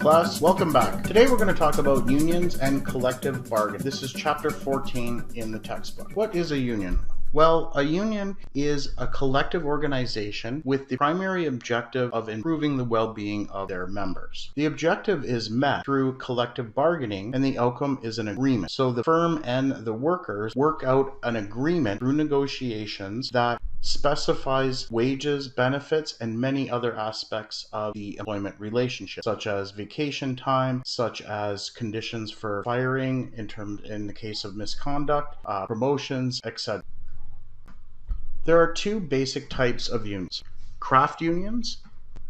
class, welcome back. Today we're going to talk about unions and collective bargaining. This is chapter 14 in the textbook. What is a union? Well, a union is a collective organization with the primary objective of improving the well-being of their members. The objective is met through collective bargaining, and the outcome is an agreement. So the firm and the workers work out an agreement through negotiations that specifies wages, benefits, and many other aspects of the employment relationship, such as vacation time, such as conditions for firing in the case of misconduct, promotions, etc. There are two basic types of unions: craft unions,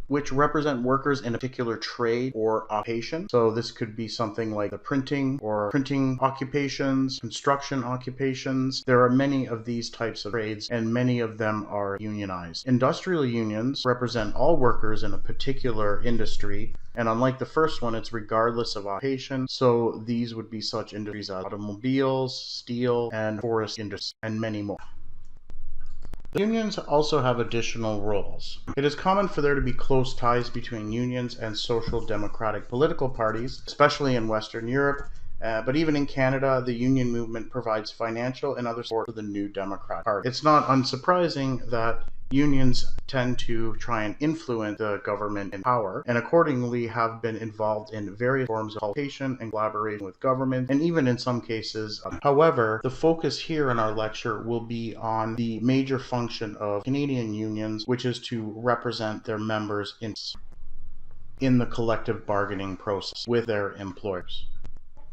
which represent workers in a particular trade or occupation. So this could be something like the printing occupations, construction occupations. There are many of these types of trades, and many of them are unionized. Industrial unions represent all workers in a particular industry, and unlike the first one, it's regardless of occupation. So these would be such industries as automobiles, steel, and forest industry, and many more. Unions also have additional roles. It is common for there to be close ties between unions and social democratic political parties, especially in Western Europe, but even in Canada, the union movement provides financial and other support for the New Democratic Party. It's not unsurprising that unions tend to try and influence the government in power, and accordingly have been involved in various forms of consultation and collaboration with government, and even in some cases. However, the focus here in our lecture will be on the major function of Canadian unions, which is to represent their members in the collective bargaining process with their employers.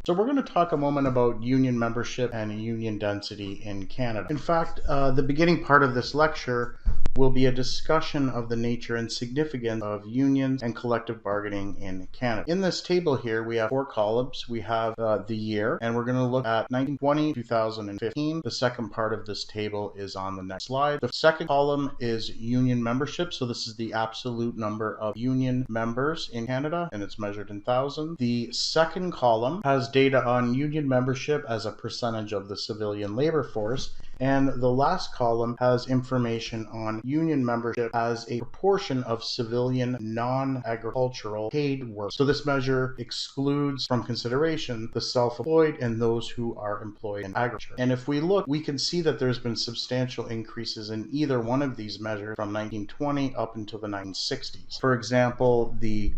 So we're going to talk a moment about union membership and union density in Canada. In fact, the beginning part of this lecture will be a discussion of the nature and significance of unions and collective bargaining in Canada. In this table here, we have four columns. We have the year, and we're going to look at 1920, 2015. The second part of this table is on the next slide. The second column is union membership. So this is the absolute number of union members in Canada, and it's measured in thousands. The second column has data on union membership as a percentage of the civilian labor force, and the last column has information on union membership as a proportion of civilian non-agricultural paid work. So this measure excludes from consideration the self-employed and those who are employed in agriculture. And if we look, we can see that there's been substantial increases in either one of these measures from 1920 up until the 1960s. For example, the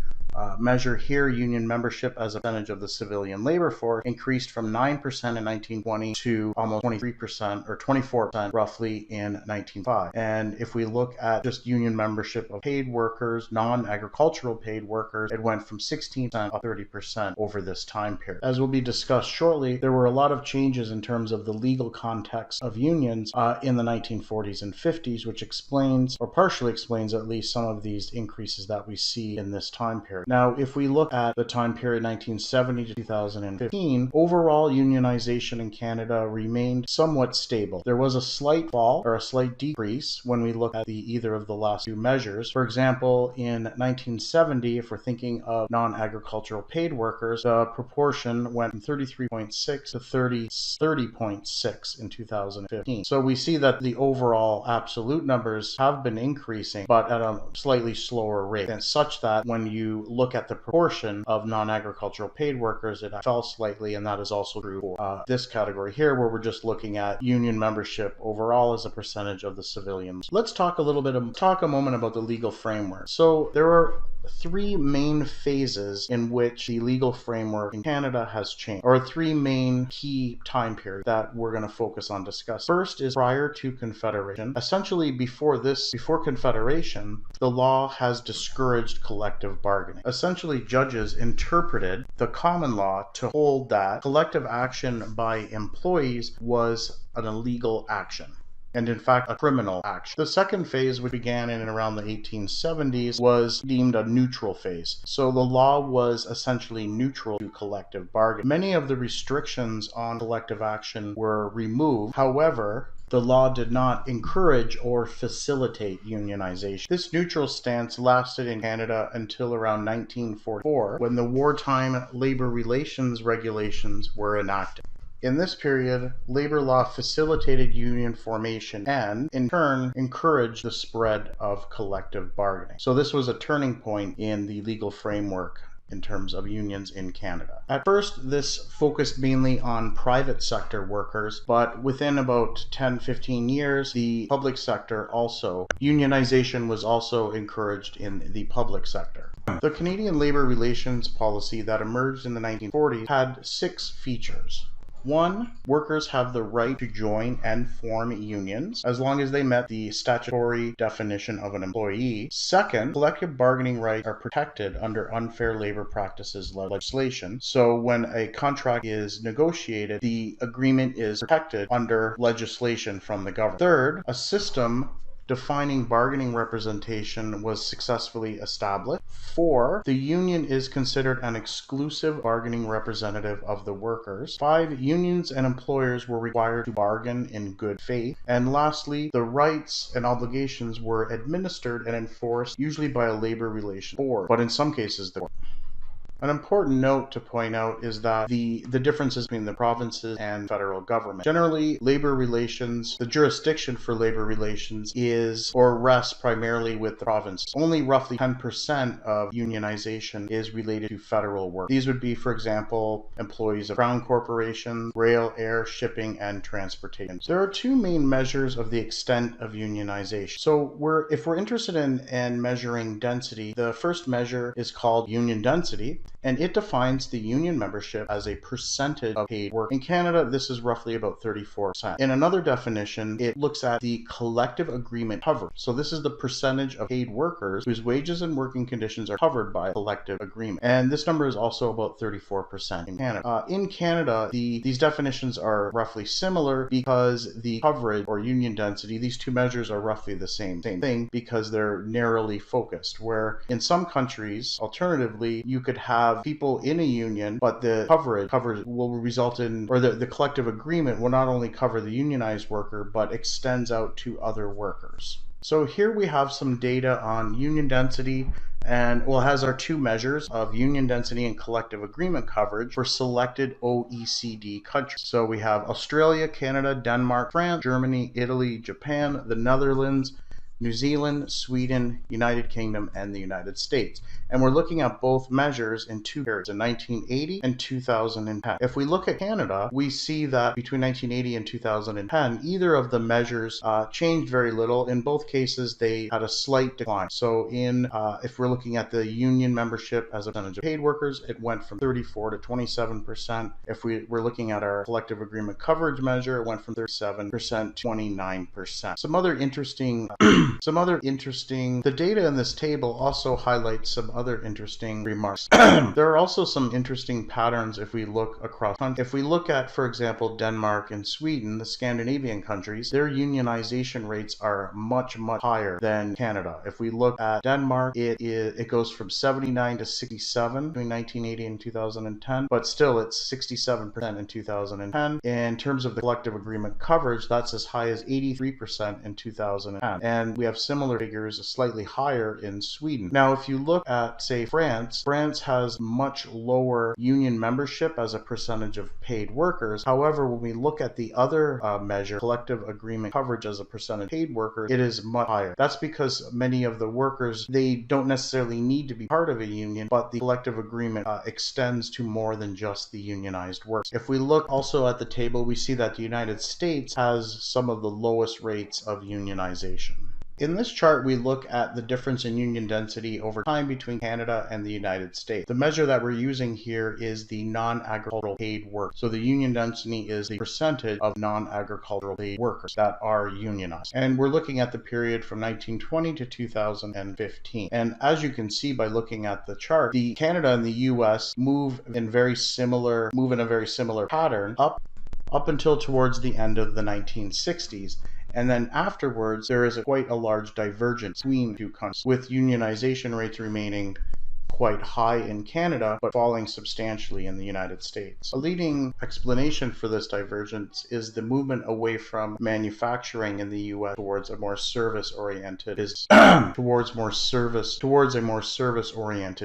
measure here, union membership as a percentage of the civilian labor force, increased from 9% in 1920 to almost 23% or 24% roughly in 1905. And if we look at just union membership of paid workers, non-agricultural paid workers, it went from 16% up 30% over this time period. As will be discussed shortly, there were a lot of changes in terms of the legal context of unions in the 1940s and 50s, which explains, or partially explains at least, some of these increases that we see in this time period. Now, if we look at the time period 1970 to 2015, overall unionization in Canada remained somewhat stable. There was a slight fall or a slight decrease when we look at either of the last two measures. For example, in 1970, if we're thinking of non-agricultural paid workers, the proportion went from 33.6 to 30.6 in 2015. So we see that the overall absolute numbers have been increasing, but at a slightly slower rate, and such that when you look at the proportion of non-agricultural paid workers, it fell slightly, and that is also true for this category here, where we're just looking at union membership overall as a percentage of the civilians. Let's talk a moment about the legal framework. So there are three main phases in which the legal framework in Canada has changed, or three main key time periods that we're going to focus on discussing. First is prior to Confederation. Essentially, before Confederation, the law has discouraged collective bargaining. Essentially, judges interpreted the common law to hold that collective action by employees was an illegal action, and in fact a criminal action. The second phase, which began in and around the 1870s, was deemed a neutral phase. So the law was essentially neutral to collective bargaining. Many of the restrictions on collective action were removed. However, the law did not encourage or facilitate unionization. This neutral stance lasted in Canada until around 1944, when the wartime labor relations regulations were enacted. In this period, labor law facilitated union formation and, in turn, encouraged the spread of collective bargaining. So this was a turning point in the legal framework in terms of unions in Canada. At first, this focused mainly on private sector workers, but within about 10-15 years, the public sector unionization was also encouraged in the public sector. The Canadian labor relations policy that emerged in the 1940s had 6 features. 1. Workers have the right to join and form unions as long as they met the statutory definition of an employee. 2nd, collective bargaining rights are protected under unfair labor practices legislation. So when a contract is negotiated, the agreement is protected under legislation from the government. 3rd, a system defining bargaining representation was successfully established. 4, the union is considered an exclusive bargaining representative of the workers. 5, unions and employers were required to bargain in good faith. And lastly, the rights and obligations were administered and enforced usually by a labor relations board, but in some cases the court. An important note to point out is that the differences between the provinces and federal government. Generally, labor relations, the jurisdiction for labor relations is or rests primarily with the province. Only roughly 10% of unionization is related to federal work. These would be, for example, employees of Crown corporations, rail, air, shipping, and transportation. There are 2 main measures of the extent of unionization. So if we're interested in measuring density, the first measure is called union density, and it defines the union membership as a percentage of paid work. In Canada, this is roughly about 34%. In another definition, it looks at the collective agreement coverage. So this is the percentage of paid workers whose wages and working conditions are covered by a collective agreement. And this number is also about 34% in Canada. In Canada, these definitions are roughly similar because the coverage or union density, these 2 measures are roughly the same thing because they're narrowly focused, where in some countries, alternatively, you could have people in a union, but the coverage will result in, or the collective agreement will not only cover the unionized worker, but extends out to other workers. So here we have some data on union density, and it has our 2 measures of union density and collective agreement coverage for selected OECD countries. So we have Australia, Canada, Denmark, France, Germany, Italy, Japan, the Netherlands, New Zealand, Sweden, United Kingdom, and the United States. And we're looking at both measures in 2 periods, in 1980 and 2010. If we look at Canada, we see that between 1980 and 2010, either of the measures changed very little. In both cases, they had a slight decline. So if we're looking at the union membership as a percentage of paid workers, it went from 34 to 27%. If we're looking at our collective agreement coverage measure, it went from 37% to 29%. The data in this table also highlights some other interesting remarks. There are also some interesting patterns if we look across countries. If we look at, for example, Denmark and Sweden, the Scandinavian countries, their unionization rates are much, much higher than Canada. If we look at Denmark, it goes from 79 to 67 between 1980 and 2010, but still it's 67% in 2010. In terms of the collective agreement coverage, that's as high as 83% in 2010. And we have similar figures, slightly higher in Sweden. Now, if you look at, say, France has much lower union membership as a percentage of paid workers. However, when we look at the other measure, collective agreement coverage as a percentage of paid workers, it is much higher. That's because many of the workers, they don't necessarily need to be part of a union, but the collective agreement extends to more than just the unionized workers. If we look also at the table, we see that the United States has some of the lowest rates of unionization. In this chart, we look at the difference in union density over time between Canada and the United States. The measure that we're using here is the non-agricultural paid work. So the union density is the percentage of non-agricultural paid workers that are unionized. And we're looking at the period from 1920 to 2015. And as you can see by looking at the chart, Canada and the US move in a very similar pattern up until towards the end of the 1960s. And then afterwards, there is quite a large divergence between the 2 countries, with unionization rates remaining quite high in Canada, but falling substantially in the United States. A leading explanation for this divergence is the movement away from manufacturing in the US towards a more service-oriented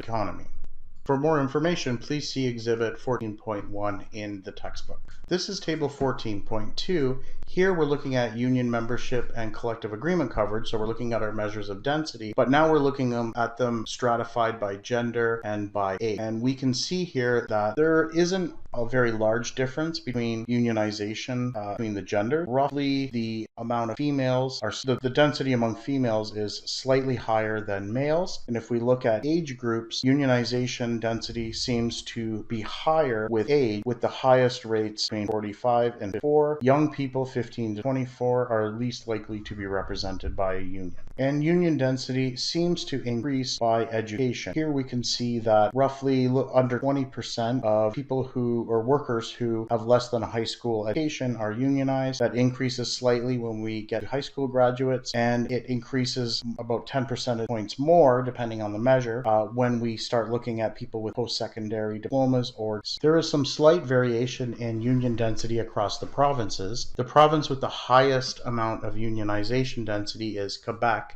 economy. For more information, please see Exhibit 14.1 in the textbook. This is Table 14.2. Here we're looking at union membership and collective agreement coverage, so we're looking at our measures of density, but now we're looking at them stratified by gender and by age. And we can see here that there isn't a very large difference between unionization between the gender. Roughly the amount of females, the density among females is slightly higher than males. And if we look at age groups, unionization density seems to be higher with age, with the highest rates between 45 and 54. Young people 15 to 24 are least likely to be represented by a union. And union density seems to increase by education. Here we can see that roughly under 20% of people or workers who have less than a high school education are unionized. That increases slightly when we get high school graduates, and it increases about 10 percentage points more, depending on the measure, when we start looking at people with post-secondary diplomas. Or there is some slight variation in union density across the provinces. The province with the highest amount of unionization density is Quebec,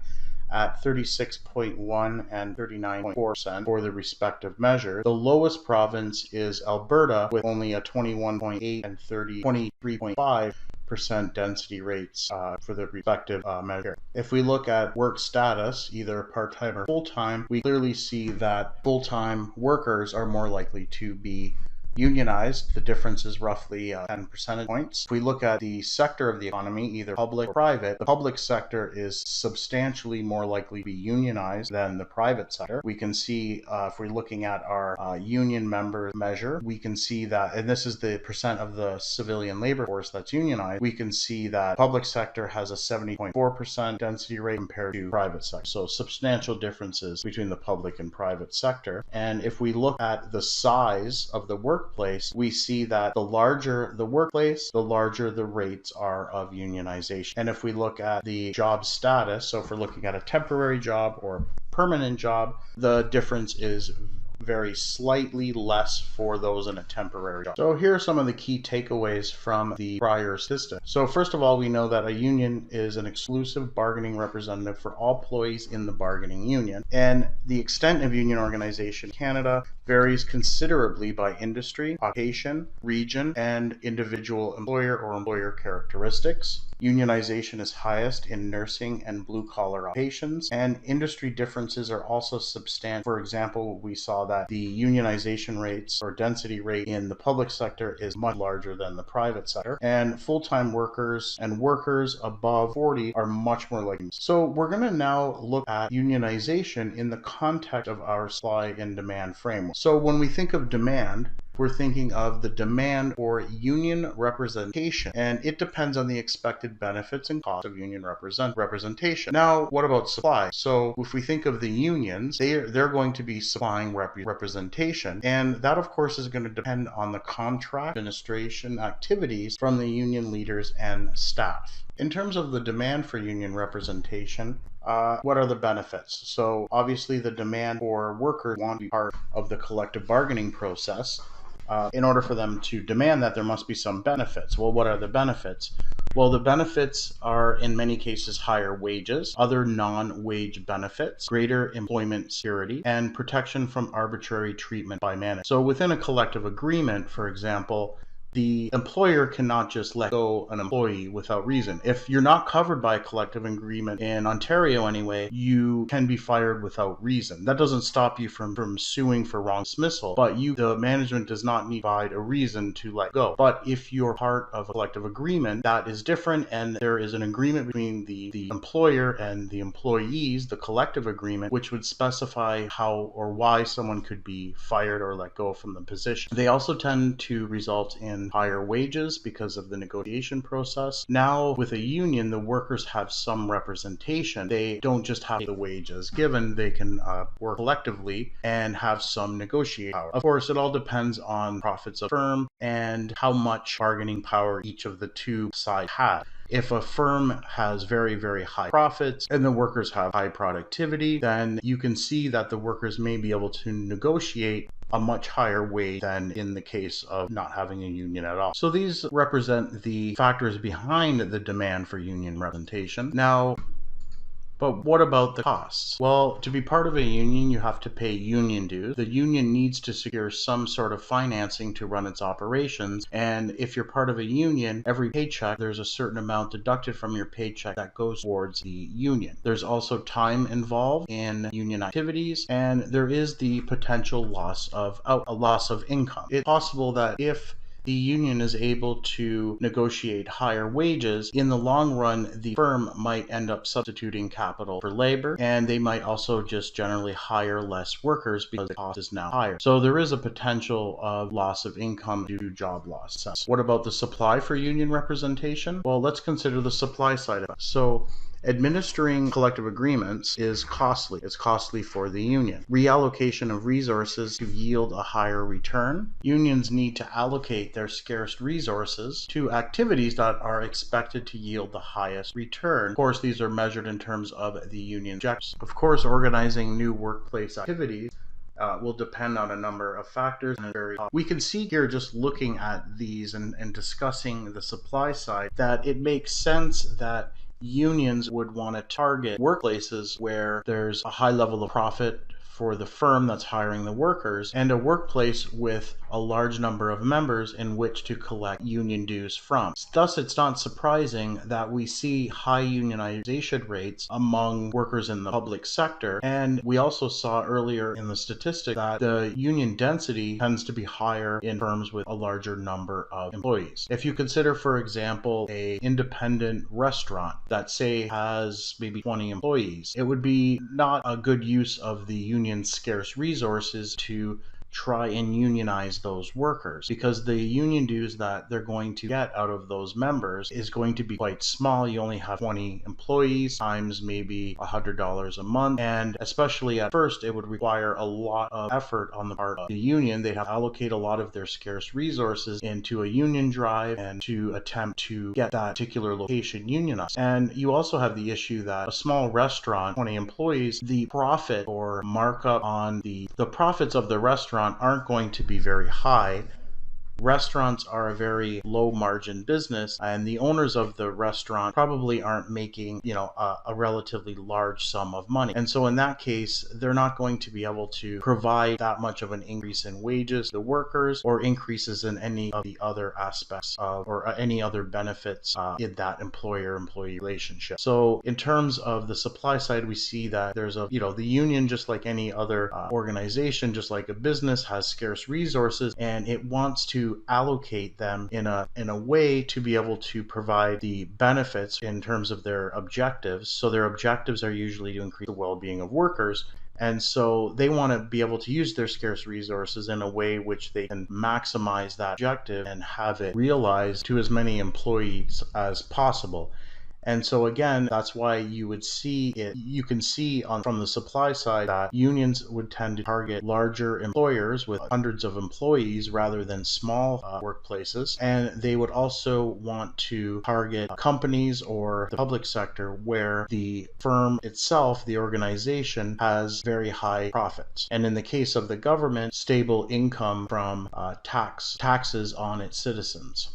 at 36.1 and 39.4% for the respective measures. The lowest province is Alberta, with only a 21.8 and 23.5% density rates for the respective measure. If we look at work status, either part-time or full-time, we clearly see that full-time workers are more likely to be unionized. The difference is roughly 10 percentage points. If we look at the sector of the economy, either public or private, the public sector is substantially more likely to be unionized than the private sector. We can see, if we're looking at our union member measure, we can see that, and this is the percent of the civilian labor force that's unionized, we can see that public sector has a 70.4% density rate compared to private sector. So substantial differences between the public and private sector. And if we look at the size of the workplace, we see that the larger the workplace, the larger the rates are of unionization. And if we look at the job status, so if we're looking at a temporary job or a permanent job, the difference is very slightly less for those in a temporary job. So here are some of the key takeaways from the prior system. So first of all, we know that a union is an exclusive bargaining representative for all employees in the bargaining union. And the extent of union organization in Canada varies considerably by industry, occupation, region, and individual employer or employer characteristics. Unionization is highest in nursing and blue-collar occupations, and industry differences are also substantial. For example, we saw that the unionization rates or density rate in the public sector is much larger than the private sector, and full-time workers and workers above 40 are much more likely. So we're going to now look at unionization in the context of our supply and demand framework. So when we think of demand, we're thinking of the demand for union representation, and it depends on the expected benefits and costs of union representation. Now, what about supply? So if we think of the unions, they're going to be supplying representation, and that of course is going to depend on the contract administration activities from the union leaders and staff. In terms of the demand for union representation, what are the benefits? So obviously the demand for workers want to be part of the collective bargaining process. In order for them to demand that, there must be some benefits. Well, what are the benefits? Well, the benefits are in many cases higher wages, other non-wage benefits, greater employment security, and protection from arbitrary treatment by management. So within a collective agreement, for example, the employer cannot just let go an employee without reason. If you're not covered by a collective agreement in Ontario anyway, you can be fired without reason. That doesn't stop you from suing for wrong dismissal, but the management does not need to provide a reason to let go. But if you're part of a collective agreement, that is different, and there is an agreement between the employer and the employees, the collective agreement, which would specify how or why someone could be fired or let go from the position. They also tend to result in higher wages because of the negotiation process. Now, with a union, the workers have some representation. They don't just have the wages given, they can work collectively and have some negotiating power. Of course, it all depends on profits of the firm and how much bargaining power each of the two sides has. If a firm has very, very high profits and the workers have high productivity, then you can see that the workers may be able to negotiate a much higher wage than in the case of not having a union at all. So these represent the factors behind the demand for union representation. Now, But what about the costs? Well, to be part of a union, you have to pay union dues. The union needs to secure some sort of financing to run its operations. And if you're part of a union, every paycheck, there's a certain amount deducted from your paycheck that goes towards the union. There's also time involved in union activities, and there is the potential loss of a loss of income. It's possible that if the union is able to negotiate higher wages, in the long run, the firm might end up substituting capital for labor, and they might also just generally hire less workers because the cost is now higher. So there is a potential of loss of income due to job loss. What about the supply for union representation? Well, let's consider the supply side of it. So administering collective agreements is costly. It's costly for the union. Reallocation of resources to yield a higher return. Unions need to allocate their scarce resources to activities that are expected to yield the highest return. Of course, these are measured in terms of the union objectives. Of course, organizing new workplace activities will depend on a number of factors. We can see here, just looking at these and discussing the supply side, that it makes sense that unions would want to target workplaces where there's a high level of profit for the firm that's hiring the workers, and a workplace with a large number of members in which to collect union dues from. Thus, it's not surprising that we see high unionization rates among workers in the public sector, and we also saw earlier in the statistic that the union density tends to be higher in firms with a larger number of employees. If you consider, for example, an independent restaurant that, say, has maybe 20 employees, it would be not a good use of the union's scarce resources to try and unionize those workers, because the union dues that they're going to get out of those members is going to be quite small. You only have 20 employees times maybe $100 a month, and especially at first it would require a lot of effort on the part of the union. They'd have to allocate a lot of their scarce resources into a union drive and to attempt to get that particular location unionized. And you also have the issue that a small restaurant, 20 employees, the profit or markup on the profits of the restaurant aren't going to be very high. Restaurants are a very low margin business, and the owners of the restaurant probably aren't making, a relatively large sum of money. And so in that case, they're not going to be able to provide that much of an increase in wages to the workers, or increases in any of the other aspects of, or any other benefits in that employer-employee relationship. So in terms of the supply side, we see that there's the union, just like any other organization, just like a business, has scarce resources, and it wants to allocate them in a way to be able to provide the benefits in terms of their objectives. So their objectives are usually to increase the well-being of workers. And so they want to be able to use their scarce resources in a way which they can maximize that objective and have it realized to as many employees as possible. And so again, that's why you can see from the supply side that unions would tend to target larger employers with hundreds of employees rather than small workplaces. And they would also want to target companies or the public sector where the firm itself, the organization, has very high profits. And in the case of the government, stable income from taxes on its citizens.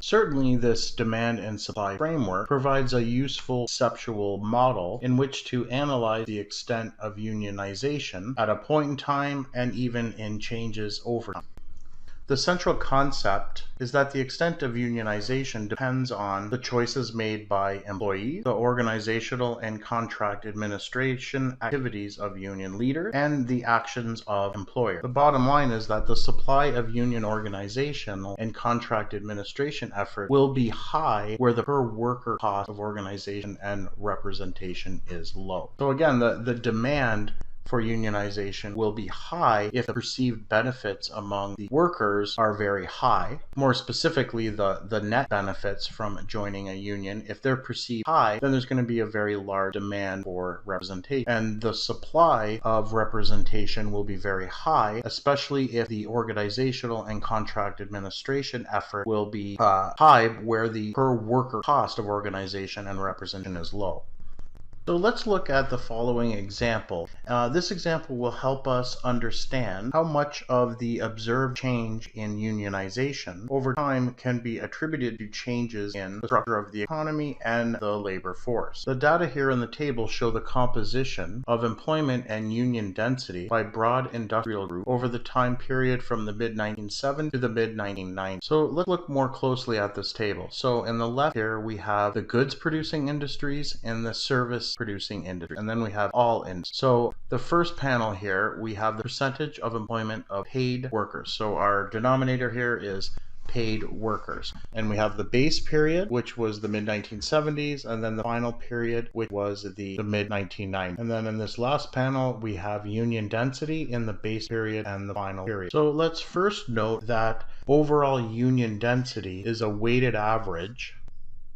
Certainly, this demand and supply framework provides a useful conceptual model in which to analyze the extent of unionization at a point in time and even in changes over time. The central concept is that the extent of unionization depends on the choices made by employees, the organizational and contract administration activities of union leaders, and the actions of employers. The bottom line is that the supply of union organizational and contract administration effort will be high where the per worker cost of organization and representation is low. So again, the demand for unionization will be high if the perceived benefits among the workers are very high. More specifically, the net benefits from joining a union, if they're perceived high, then there's going to be a very large demand for representation. And the supply of representation will be very high, especially if the organizational and contract administration effort will be high where the per worker cost of organization and representation is low. So let's look at the following example. This example will help us understand how much of the observed change in unionization over time can be attributed to changes in the structure of the economy and the labor force. The data here in the table show the composition of employment and union density by broad industrial group over the time period from the mid-1970s to the mid-1990s. So let's look more closely at this table. So in the left here we have the goods producing industries and the service producing industry, and then we have all industries. So the first panel here we have the percentage of employment of paid workers. So our denominator here is paid workers, and we have the base period, which was the mid-1970s, and then the final period, which was the mid-1990s. And then in this last panel we have union density in the base period and the final period. So let's first note that overall union density is a weighted average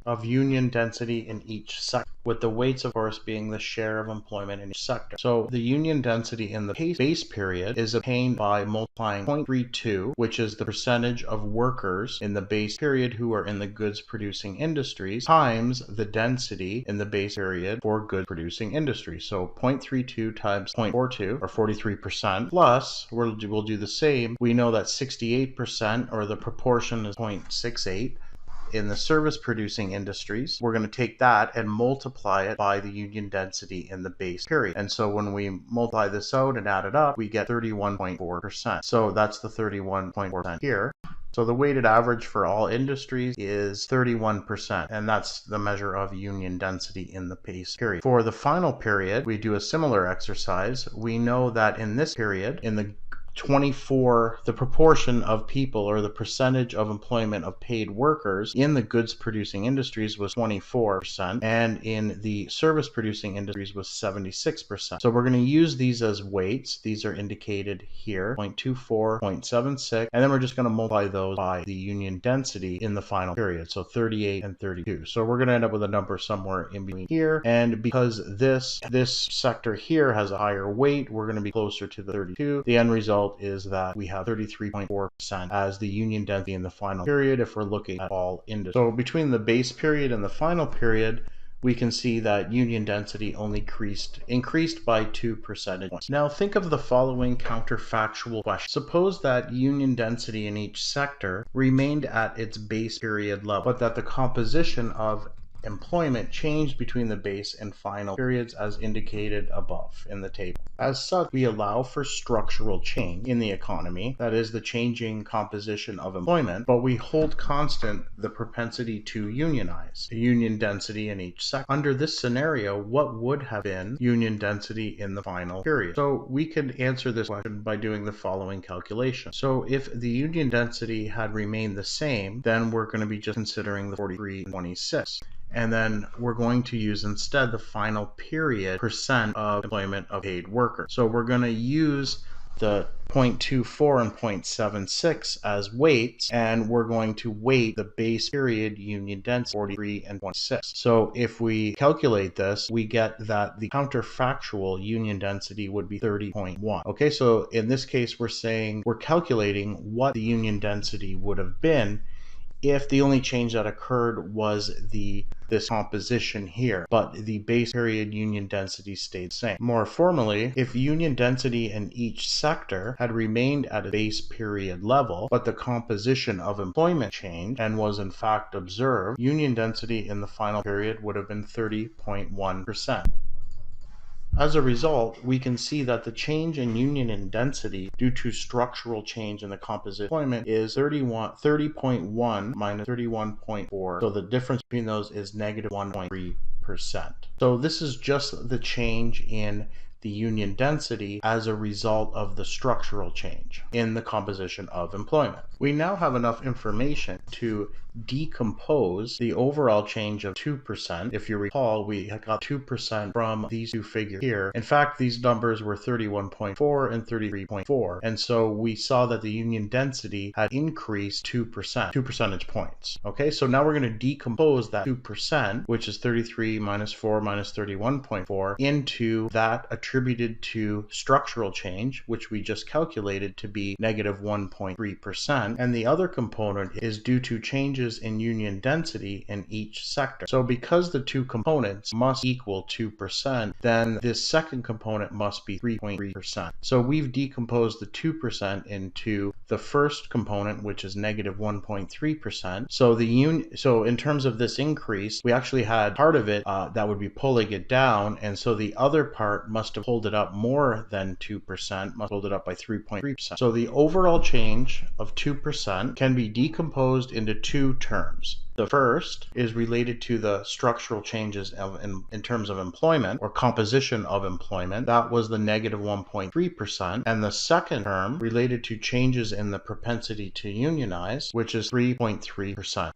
of union density in each sector, with the weights of course being the share of employment in each sector. So the union density in the base period is obtained by multiplying 0.32, which is the percentage of workers in the base period who are in the goods producing industries, times the density in the base period for goods producing industries. So 0.32 times 0.42 or 43%, plus we'll do the same. We know that 68%, or the proportion, is 0.68 in the service producing industries. We're going to take that and multiply it by the union density in the base period. And so when we multiply this out and add it up, we get 31.4%. So that's the 31.4% here. So the weighted average for all industries is 31%, and that's the measure of union density in the base period. For the final period, we do a similar exercise. We know that in this period, in the the proportion of people, or the percentage of employment of paid workers in the goods producing industries, was 24%, and in the service producing industries was 76%. So we're going to use these as weights. These are indicated here, 0.24, 0.76, and then we're just going to multiply those by the union density in the final period, so 38 and 32. So we're going to end up with a number somewhere in between here, and because this sector here has a higher weight, we're going to be closer to the 32. The end result is that we have 33.4% as the union density in the final period if we're looking at all industries. So between the base period and the final period, we can see that union density only increased by 2 percentage points. Now think of the following counterfactual question. Suppose that union density in each sector remained at its base period level, but that the composition of employment changed between the base and final periods as indicated above in the table. As such, we allow for structural change in the economy, that is, the changing composition of employment, but we hold constant the propensity to unionize, the union density in each sector. Under this scenario, what would have been union density in the final period? So we could answer this question by doing the following calculation. So if the union density had remained the same, then we're going to be just considering the 43 and 26. And then we're going to use instead the final period percent of employment of paid workers. So we're going to use the 0.24 and 0.76 as weights, and we're going to weight the base period union density 43 and 26. So if we calculate this, we get that the counterfactual union density would be 30.1. Okay, so in this case we're calculating what the union density would have been if the only change that occurred was this composition here, but the base period union density stayed the same. More formally, if union density in each sector had remained at a base period level, but the composition of employment changed and was in fact observed, union density in the final period would have been 30.1%. As a result, we can see that the change in union density due to structural change in the composite employment is 30.1 minus 31.4. So the difference between those is negative 1.3%. So this is just the change in the union density as a result of the structural change in the composition of employment. We now have enough information to decompose the overall change of 2%. If you recall, we got 2% from these two figures here. In fact, these numbers were 31.4 and 33.4. And so we saw that the union density had increased 2%, 2 percentage points. Okay, so now we're going to decompose that 2%, which is 33 minus 4 minus 31.4, into that attributed to structural change, which we just calculated to be negative 1.3%. And the other component is due to changes changes in union density in each sector. So because the two components must equal 2%, then this second component must be 3.3%. So we've decomposed the 2% into the first component, which is negative 1.3%. So in terms of this increase, we actually had part of it that would be pulling it down, and so the other part must have pulled it up more than 2%, must have pulled it up by 3.3%. So the overall change of 2% can be decomposed into two terms. The first is related to the structural changes in terms of employment or composition of employment. That was the negative 1.3%. And the second term related to changes in the propensity to unionize, which is 3.3%.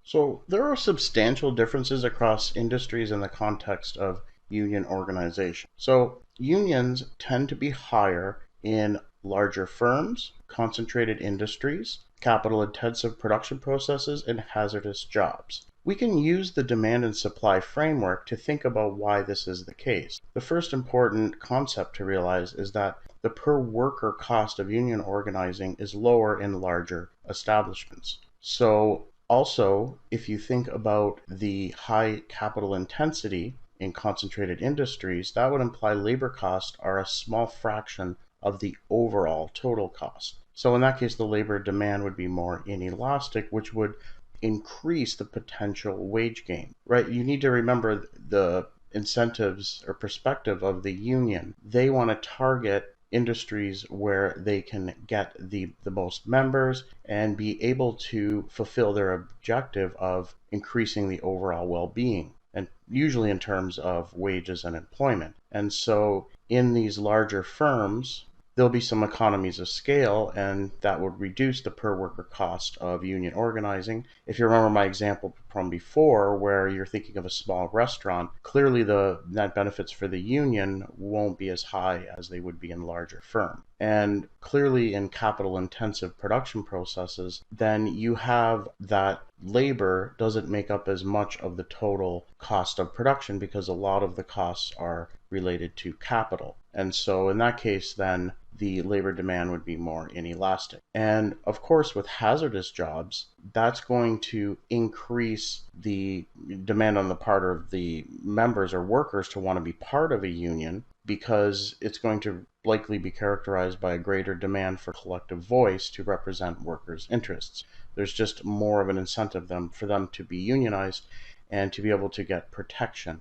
So there are substantial differences across industries in the context of union organization. So unions tend to be higher in larger firms, concentrated industries, capital-intensive production processes, and hazardous jobs. We can use the demand and supply framework to think about why this is the case. The first important concept to realize is that the per worker cost of union organizing is lower in larger establishments. So also, if you think about the high capital intensity in concentrated industries, that would imply labor costs are a small fraction of the overall total cost. So in that case, the labor demand would be more inelastic, which would increase the potential wage gain, right? You need to remember the incentives or perspective of the union. They want to target industries where they can get the most members and be able to fulfill their objective of increasing the overall well-being, and usually in terms of wages and employment. And so in these larger firms, there'll be some economies of scale, and that would reduce the per worker cost of union organizing. If you remember my example from before, where you're thinking of a small restaurant, clearly the net benefits for the union won't be as high as they would be in larger firm. And clearly in capital intensive production processes, then you have that labor doesn't make up as much of the total cost of production because a lot of the costs are related to capital. And so in that case, then the labor demand would be more inelastic. And of course, with hazardous jobs, that's going to increase the demand on the part of the members or workers to want to be part of a union, because it's going to likely be characterized by a greater demand for collective voice to represent workers' interests. There's just more of an incentive for them to be unionized and to be able to get protection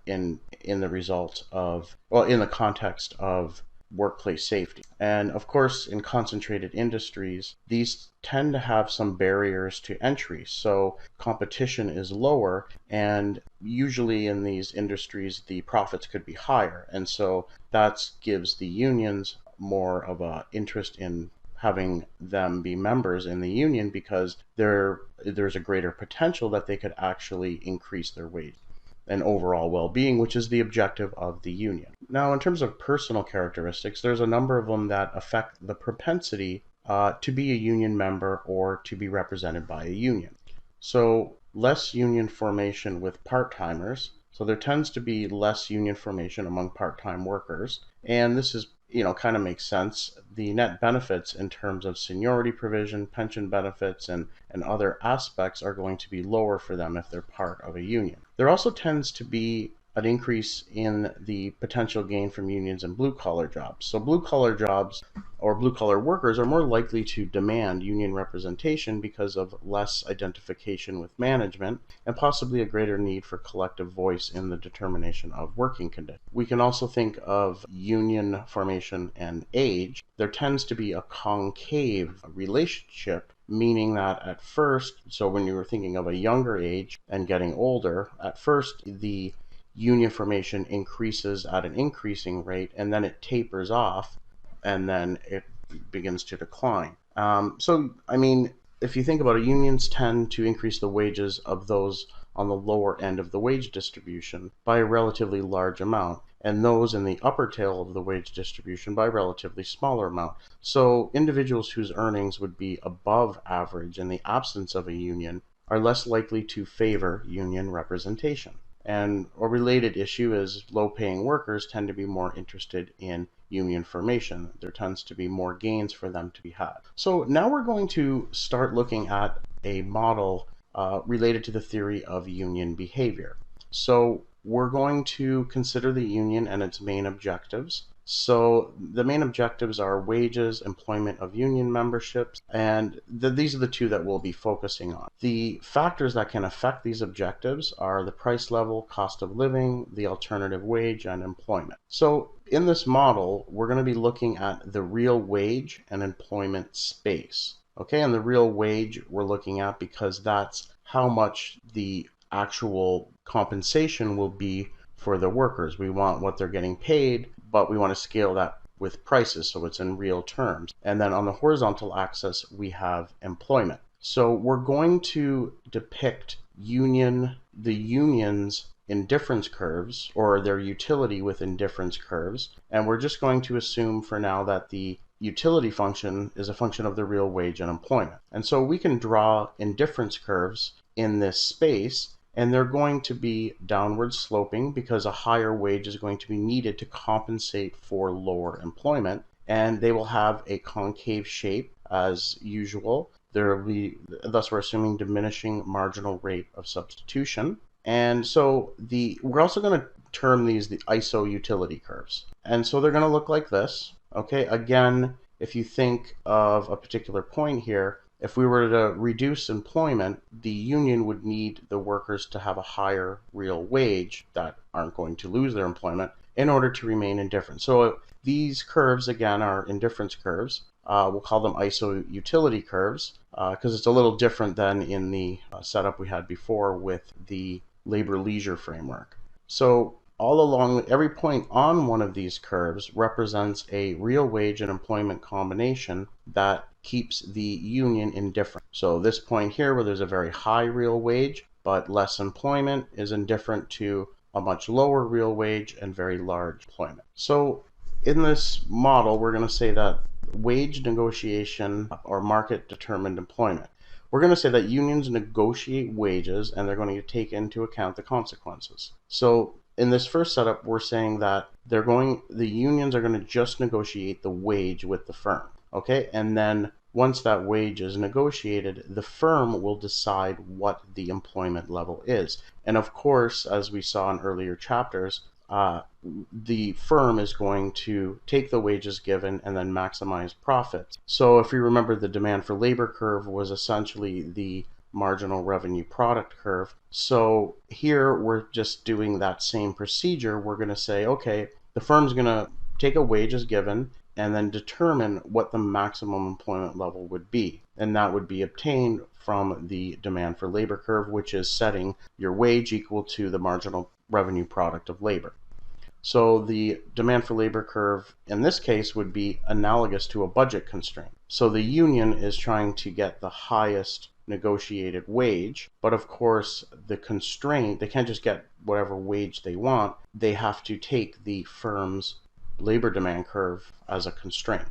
in the result of, well, in the context of workplace safety. And of course, in concentrated industries, these tend to have some barriers to entry. So competition is lower, and usually in these industries, the profits could be higher. And so that gives the unions more of an interest in having them be members in the union, because there's a greater potential that they could actually increase their wage and overall well-being, which is the objective of the union. Now, in terms of personal characteristics, there's a number of them that affect the propensity to be a union member or to be represented by a union. So less union formation with part-timers. So there tends to be less union formation among part-time workers. And this is, kind of makes sense. The net benefits in terms of seniority provision, pension benefits, and other aspects are going to be lower for them if they're part of a union. There also tends to be an increase in the potential gain from unions in blue-collar jobs. So blue-collar jobs or blue-collar workers are more likely to demand union representation because of less identification with management and possibly a greater need for collective voice in the determination of working conditions. We can also think of union formation and age. There tends to be a concave relationship, meaning that at first, so when you were thinking of a younger age and getting older, at first the union formation increases at an increasing rate, and then it tapers off, and then it begins to decline. If you think about it, unions tend to increase the wages of those on the lower end of the wage distribution by a relatively large amount, and those in the upper tail of the wage distribution by a relatively smaller amount. So individuals whose earnings would be above average in the absence of a union are less likely to favor union representation. And a related issue is low-paying workers tend to be more interested in union formation. There tends to be more gains for them to be had. So now we're going to start looking at a model related to the theory of union behavior. So we're going to consider the union and its main objectives. So the main objectives are wages, employment of union memberships, and these are the two that we'll be focusing on. The factors that can affect these objectives are the price level, cost of living, the alternative wage, and employment. So in this model, we're going to be looking at the real wage and employment space. Okay, and the real wage we're looking at because that's how much the actual compensation will be for the workers. We want what they're getting paid, but we want to scale that with prices so it's in real terms. And then on the horizontal axis, we have employment. So we're going to depict the union's indifference curves, or their utility with indifference curves. And we're just going to assume for now that the utility function is a function of the real wage and employment. And so we can draw indifference curves in this space, and they're going to be downward sloping because a higher wage is going to be needed to compensate for lower employment, and they will have a concave shape as usual. There will be, thus we're assuming diminishing marginal rate of substitution. And so we're also going to term these the ISO utility curves. And so they're going to look like this. Okay, again, if you think of a particular point here, if we were to reduce employment, the union would need the workers to have a higher real wage that aren't going to lose their employment in order to remain indifferent. So these curves, again, are indifference curves. We'll call them ISO utility curves because it's a little different than in the setup we had before with the labor leisure framework. So all along, every point on one of these curves represents a real wage and employment combination that keeps the union indifferent. So this point here where there's a very high real wage but less employment is indifferent to a much lower real wage and very large employment. So in this model, we're going to say that wage negotiation or market determined employment. We're going to say that unions negotiate wages and they're going to take into account the consequences. So in this first setup, we're saying that the unions are going to just negotiate the wage with the firm. Okay, and then once that wage is negotiated, the firm will decide what the employment level is. And of course, as we saw in earlier chapters, the firm is going to take the wages given and then maximize profits. So if you remember, the demand for labor curve was essentially the marginal revenue product curve. So here we're just doing that same procedure. We're going to say, okay, the firm's going to take a wage as given and then determine what the maximum employment level would be. And that would be obtained from the demand for labor curve, which is setting your wage equal to the marginal revenue product of labor. So the demand for labor curve in this case would be analogous to a budget constraint. So the union is trying to get the highest negotiated wage, but of course the constraint, they can't just get whatever wage they want, they have to take the firm's labor demand curve as a constraint.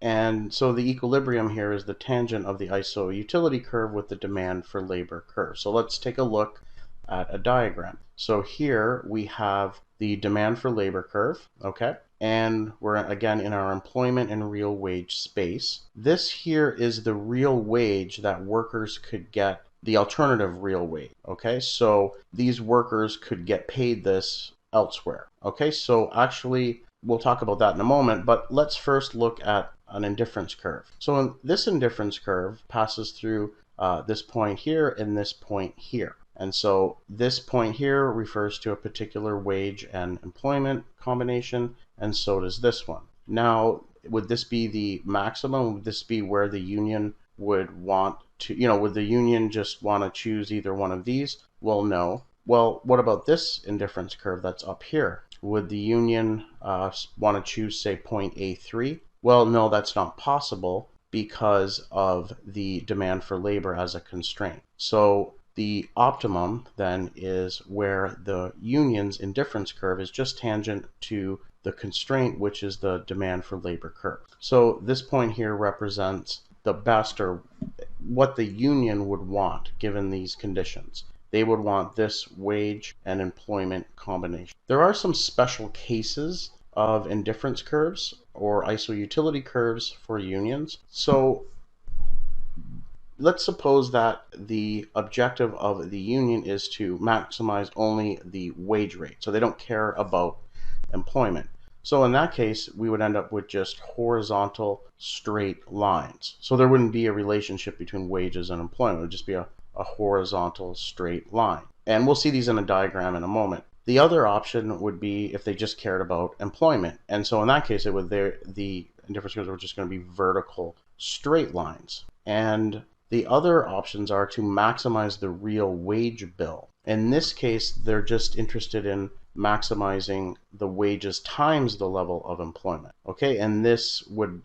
And so the equilibrium here is the tangent of the ISO utility curve with the demand for labor curve. So let's take a look at a diagram. So here we have the demand for labor curve, okay? And we're again in our employment and real wage space. This here is the real wage that workers could get, the alternative real wage, okay? So these workers could get paid this elsewhere, okay? So actually, we'll talk about that in a moment, but let's first look at an indifference curve. So this indifference curve passes through this point here and this point here. And so this point here refers to a particular wage and employment combination, and so does this one. Now, would this be the maximum? Would this be where the union would want to, would the union just want to choose either one of these? Well, no. Well, what about this indifference curve that's up here? Would the union want to choose, say, point A3? Well, no, that's not possible because of the demand for labor as a constraint. So the optimum then is where the union's indifference curve is just tangent to the constraint, which is the demand for labor curve. So this point here represents the best, or what the union would want given these conditions. They would want this wage and employment combination. There are some special cases of indifference curves or isoutility curves for unions. So let's suppose that the objective of the union is to maximize only the wage rate. So they don't care about employment. So in that case, we would end up with just horizontal straight lines. So there wouldn't be a relationship between wages and employment. It would just be a horizontal straight line. And we'll see these in a diagram in a moment. The other option would be if they just cared about employment. And so in that case, it would the indifference curves were just going to be vertical straight lines. And the other options are to maximize the real wage bill. In this case, they're just interested in maximizing the wages times the level of employment. Okay, and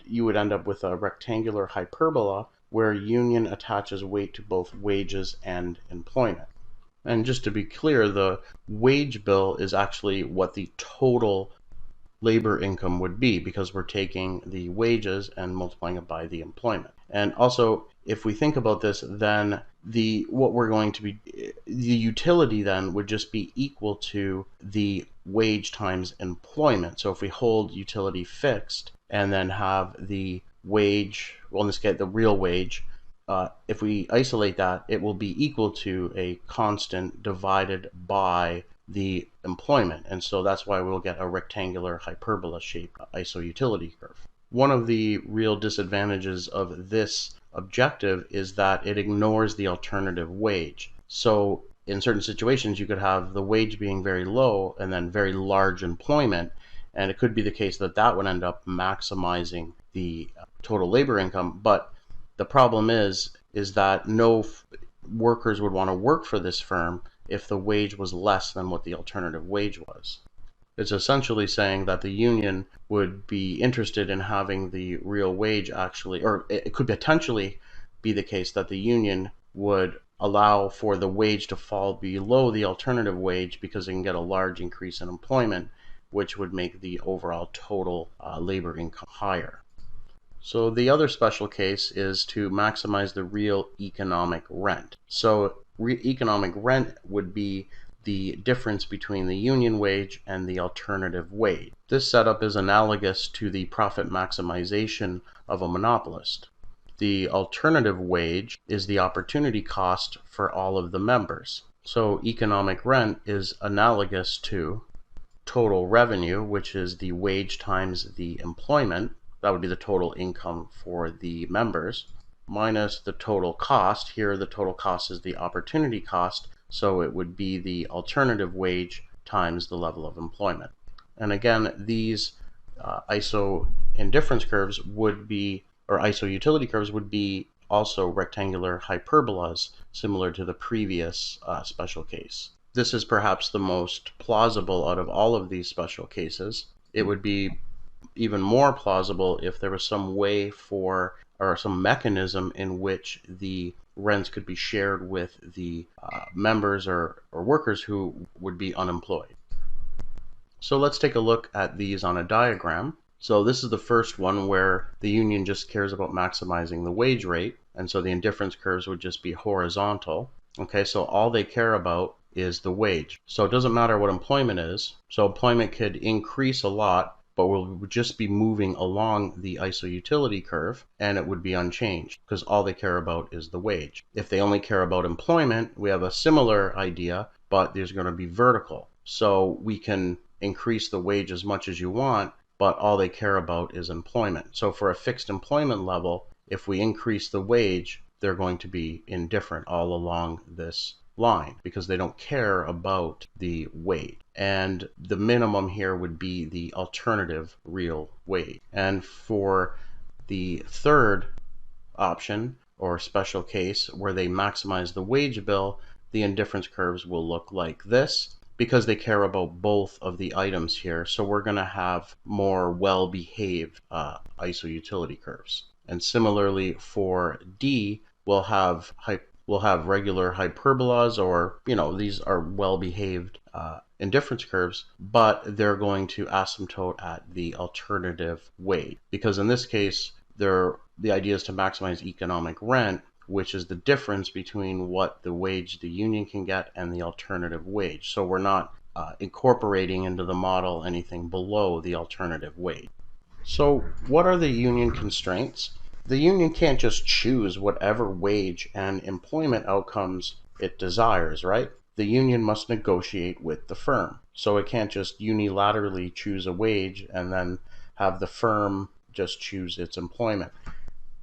you would end up with a rectangular hyperbola where union attaches weight to both wages and employment. And just to be clear, the wage bill is actually what the total labor income would be, because we're taking the wages and multiplying it by the employment. And also, if we think about this, then the utility then would just be equal to the wage times employment. So if we hold utility fixed and then have the wage, well, in this case, the real wage, if we isolate that, it will be equal to a constant divided by the employment. And so that's why we'll get a rectangular hyperbola shaped isoutility curve. One of the real disadvantages of this objective is that it ignores the alternative wage. So in certain situations, you could have the wage being very low and then very large employment. And it could be the case that that would end up maximizing the total labor income. But the problem is that no workers would want to work for this firm if the wage was less than what the alternative wage was. It's essentially saying that the union would be interested in having the real wage actually, or it could potentially be the case that the union would allow for the wage to fall below the alternative wage because they can get a large increase in employment, which would make the overall total labor income higher. So the other special case is to maximize the real economic rent. So economic rent would be the difference between the union wage and the alternative wage. This setup is analogous to the profit maximization of a monopolist. The alternative wage is the opportunity cost for all of the members. So economic rent is analogous to total revenue, which is the wage times the employment. That would be the total income for the members, minus the total cost. Here, the total cost is the opportunity cost, so it would be the alternative wage times the level of employment. And again, these iso-indifference curves would be, or iso-utility curves would be also rectangular hyperbolas, similar to the previous special case. This is perhaps the most plausible out of all of these special cases. It would be even more plausible if there was some way for, or some mechanism in which the rents could be shared with the members or workers who would be unemployed. So let's take a look at these on a diagram. So this is the first one where the union just cares about maximizing the wage rate, and so the indifference curves would just be horizontal. Okay, so all they care about is the wage. So it doesn't matter what employment is. So employment could increase a lot, but we'll just be moving along the iso-utility curve, and it would be unchanged because all they care about is the wage. If they only care about employment, we have a similar idea, but there's going to be vertical. So we can increase the wage as much as you want, but all they care about is employment. So for a fixed employment level, if we increase the wage, they're going to be indifferent all along this line because they don't care about the wage. And the minimum here would be the alternative real wage. And for the third option or special case where they maximize the wage bill, the indifference curves will look like this because they care about both of the items here. So we're going to have more well-behaved iso-utility curves. And similarly for D, we'll have regular hyperbolas, or these are well-behaved indifference curves, but they're going to asymptote at the alternative wage, because in this case the idea is to maximize economic rent, which is the difference between what the wage the union can get and the alternative wage. So we're not incorporating into the model anything below the alternative wage. So what are the union constraints? The union can't just choose whatever wage and employment outcomes it desires, right? The union must negotiate with the firm. So it can't just unilaterally choose a wage and then have the firm just choose its employment.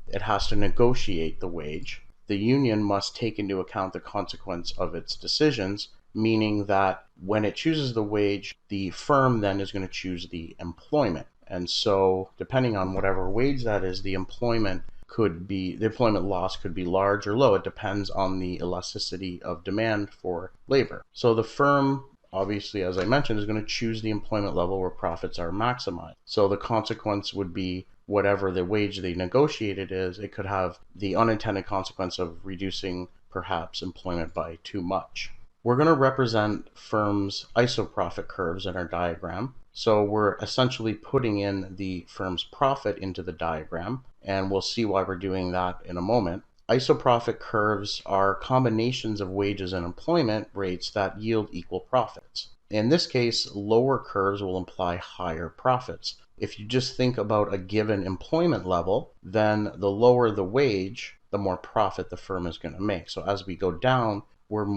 It has to negotiate the wage. The union must take into account the consequence of its decisions, meaning that when it chooses the wage, the firm then is going to choose the employment. And so, depending on whatever wage that is, the employment loss could be large or low. It depends on the elasticity of demand for labor. So the firm, obviously, as I mentioned, is going to choose the employment level where profits are maximized. So the consequence would be whatever the wage they negotiated is. It could have the unintended consequence of reducing perhaps employment by too much. We're going to represent firms' isoprofit curves in our diagram. So we're essentially putting in the firm's profit into the diagram, and we'll see why we're doing that in a moment. Isoprofit curves are combinations of wages and employment rates that yield equal profits. In this case, lower curves will imply higher profits. If you just think about a given employment level, then the lower the wage, the more profit the firm is going to make. So as we go down, we're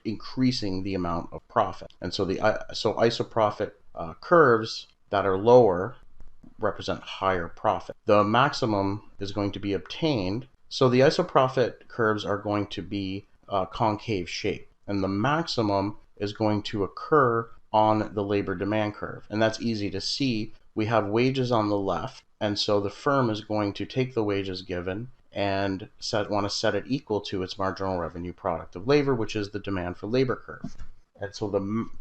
increasing the amount of profit. And so isoprofit curves that are lower represent higher profit. The maximum is going to be obtained. So the isoprofit curves are going to be concave shape, and the maximum is going to occur on the labor demand curve. And that's easy to see. We have wages on the left, and so the firm is going to take the wages given and want to set it equal to its marginal revenue product of labor, which is the demand for labor curve. And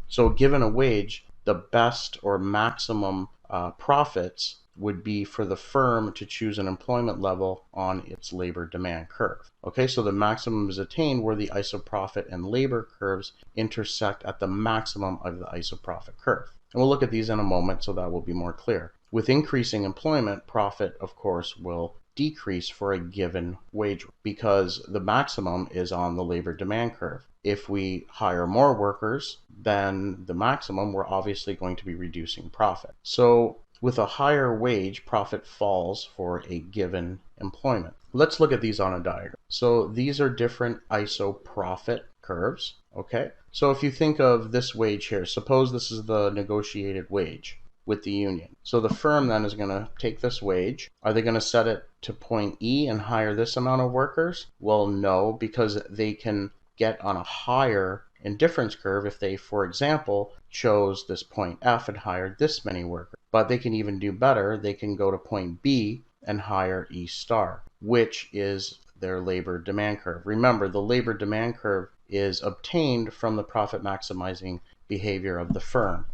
so given a wage, the best or maximum profits would be for the firm to choose an employment level on its labor demand curve. Okay, so the maximum is attained where the isoprofit and labor curves intersect at the maximum of the isoprofit curve. And we'll look at these in a moment, so that will be more clear. With increasing employment, profit, of course, will decrease for a given wage because the maximum is on the labor demand curve. If we hire more workers than the maximum, we're obviously going to be reducing profit. So with a higher wage, profit falls for a given employment. Let's look at these on a diagram. So these are different isoprofit curves, okay? So if you think of this wage here, suppose this is the negotiated wage with the union. So the firm then is going to take this wage. Are they going to set it to point E and hire this amount of workers? Well, no, because they can get on a higher indifference curve if they, for example, chose this point F and hired this many workers. But they can even do better. They can go to point B and hire E star, which is their labor demand curve. Remember, the labor demand curve is obtained from the profit maximizing behavior of the firm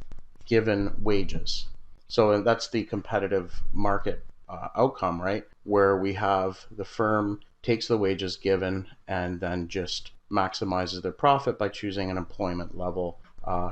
given wages. So that's the competitive market outcome, right? Where we have the firm takes the wages given and then just maximizes their profit by choosing an employment level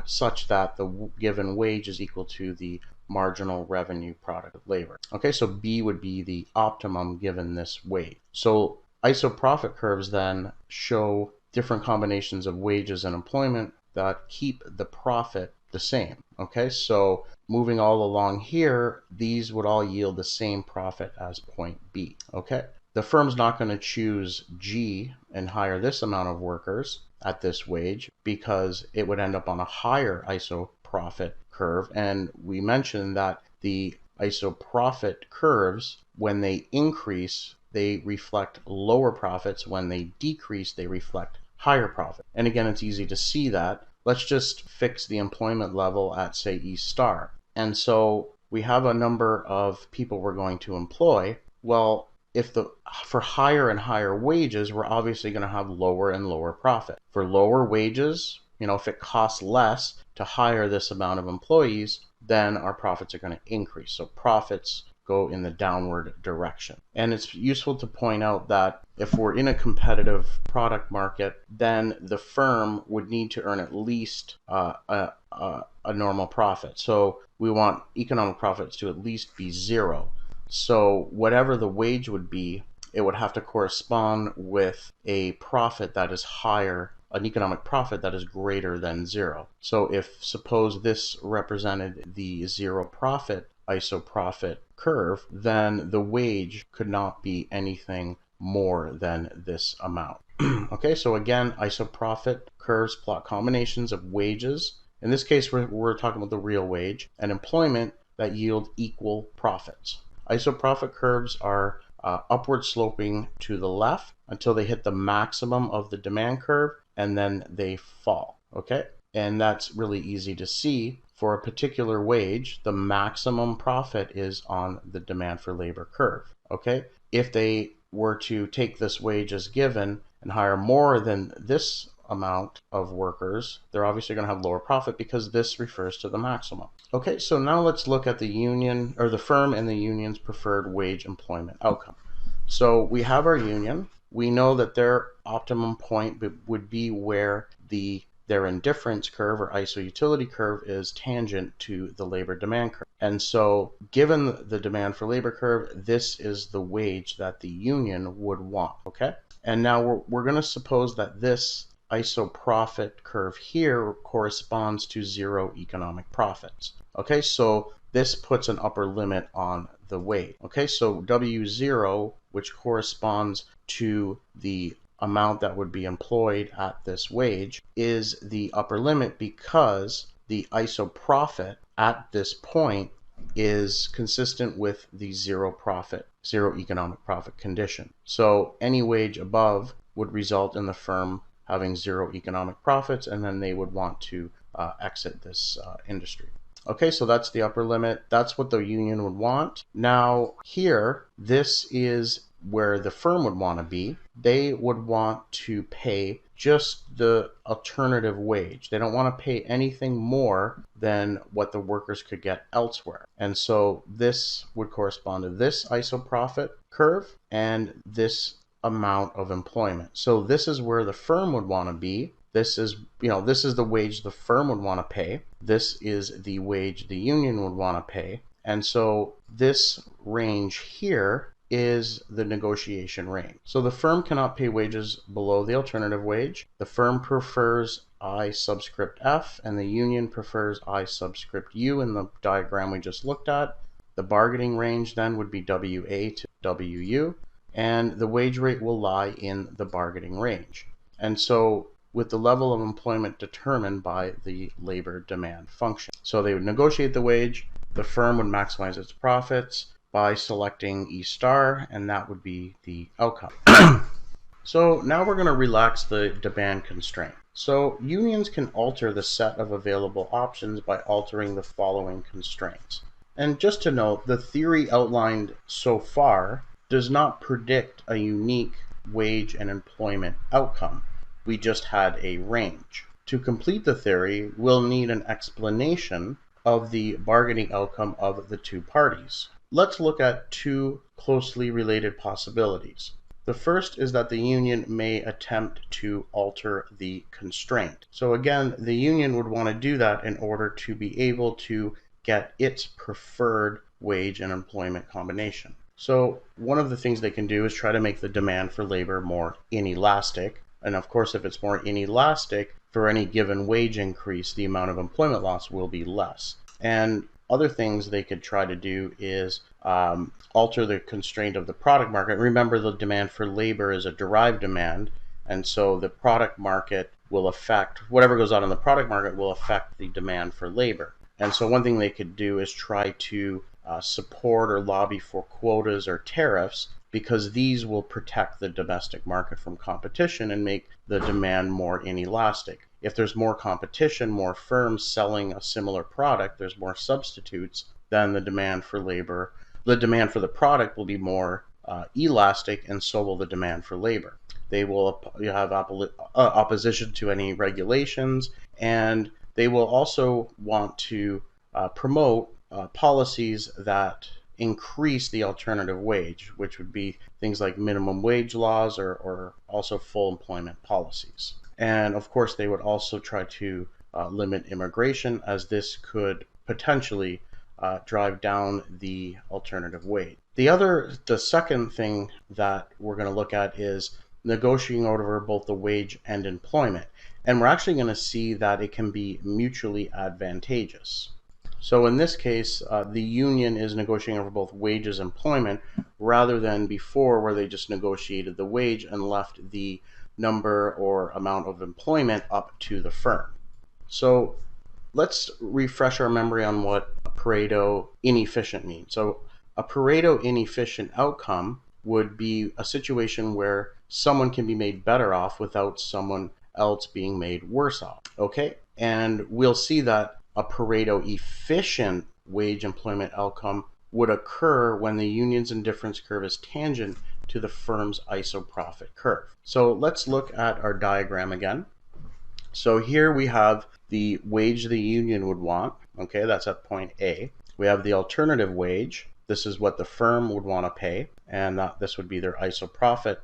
such that the given wage is equal to the marginal revenue product of labor. Okay, so B would be the optimum given this wage. So isoprofit curves then show different combinations of wages and employment that keep the profit the same. Okay, so moving all along here, these would all yield the same profit as point B. Okay, the firm's not going to choose G and hire this amount of workers at this wage because it would end up on a higher isoprofit curve. And we mentioned that the isoprofit curves, when they increase, they reflect lower profits. When they decrease, they reflect higher profit. And again, it's easy to see that. Let's just fix the employment level at, say, E star. And so we have a number of people we're going to employ. Well, for higher and higher wages, we're obviously going to have lower and lower profit. For lower wages, if it costs less to hire this amount of employees, then our profits are going to increase. So profits go in the downward direction. And it's useful to point out that if we're in a competitive product market, then the firm would need to earn at least a normal profit. So we want economic profits to at least be zero. So whatever the wage would be, it would have to correspond with a profit that is higher an economic profit that is greater than zero. So if suppose this represented the zero profit isoprofit curve, then the wage could not be anything more than this amount. Okay, so again, isoprofit curves plot combinations of wages. In this case, we're talking about the real wage and employment that yield equal profits. Isoprofit curves are upward sloping to the left until they hit the maximum of the demand curve, and then they fall. Okay, and that's really easy to see. For a particular wage, the maximum profit is on the demand for labor curve. Okay, if they were to take this wage as given and hire more than this amount of workers, they're obviously going to have lower profit because this refers to the maximum. Okay, so now let's look at the union, or the firm and the union's preferred wage employment outcome. So we have our union. We know that their optimum point would be where their indifference curve or iso-utility curve is tangent to the labor demand curve. And so given the demand for labor curve, this is the wage that the union would want, okay? And now we're going to suppose that this isoprofit curve here corresponds to zero economic profits. Okay, so this puts an upper limit on the wage. Okay, so W0, which corresponds to the amount that would be employed at this wage, is the upper limit because the isoprofit at this point is consistent with the zero economic profit condition. So any wage above would result in the firm having zero economic profits, and then they would want to exit this industry. Okay, so that's the upper limit. That's what the union would want. Now here, this is where the firm would want to be. They would want to pay just the alternative wage. They don't want to pay anything more than what the workers could get elsewhere. And so this would correspond to this isoprofit curve and this amount of employment. So this is where the firm would want to be. This is the wage the firm would want to pay. This is the wage the union would want to pay. And so this range here is the negotiation range. So the firm cannot pay wages below the alternative wage. The firm prefers I subscript F, and the union prefers I subscript U in the diagram we just looked at. The bargaining range then would be WA to WU, and the wage rate will lie in the bargaining range. And so with the level of employment determined by the labor demand function. So they would negotiate the wage, the firm would maximize its profits by selecting E star, and that would be the outcome. So now we're going to relax the demand constraint. So unions can alter the set of available options by altering the following constraints. And just to note, the theory outlined so far does not predict a unique wage and employment outcome. We just had a range. To complete the theory, we'll need an explanation of the bargaining outcome of the two parties. Let's look at two closely related possibilities. The first is that the union may attempt to alter the constraint. So again, the union would want to do that in order to be able to get its preferred wage and employment combination. So one of the things they can do is try to make the demand for labor more inelastic. And of course, if it's more inelastic, for any given wage increase, the amount of employment loss will be less. And other things they could try to do is alter the constraint of the product market. Remember, the demand for labor is a derived demand, and so the product market will affect, whatever goes on in the product market will affect the demand for labor. And so one thing they could do is try to support or lobby for quotas or tariffs, because these will protect the domestic market from competition and make the demand more inelastic. If there's more competition, more firms selling a similar product, there's more substitutes, then the demand for labor, the demand for the product will be more elastic, and so will the demand for labor. They will have opposition to any regulations, and they will also want to promote policies that increase the alternative wage, which would be things like minimum wage laws or also full employment policies. And of course, they would also try to limit immigration, as this could potentially drive down the alternative wage. The second thing that we're going to look at is negotiating over both the wage and employment. And we're actually going to see that it can be mutually advantageous. So in this case, the union is negotiating over both wages and employment rather than before where they just negotiated the wage and left the number or amount of employment up to the firm. So let's refresh our memory on what a Pareto inefficient means. So a Pareto inefficient outcome would be a situation where someone can be made better off without someone else being made worse off. Okay, and we'll see that a Pareto efficient wage employment outcome would occur when the union's indifference curve is tangent to the firm's isoprofit curve. So let's look at our diagram again. So here we have the wage the union would want. Okay, that's at point A. We have the alternative wage. This is what the firm would want to pay, and this would be their isoprofit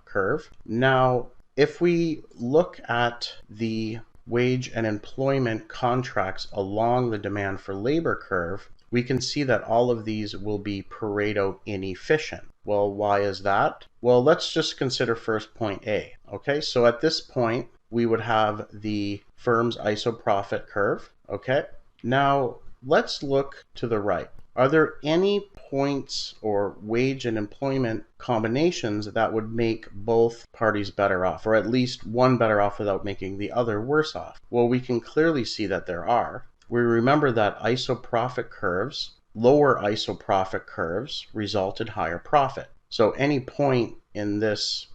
curve. Now, if we look at the wage and employment contracts along the demand for labor curve, we can see that all of these will be Pareto inefficient. Well, why is that? Well, let's just consider first point A. Okay, so at this point, we would have the firm's isoprofit curve. Okay, now let's look to the right. Are there any points or wage and employment combinations that would make both parties better off, or at least one better off without making the other worse off? Well, we can clearly see that there are. We remember that isoprofit curves, lower isoprofit curves, result in higher profit. So any point in this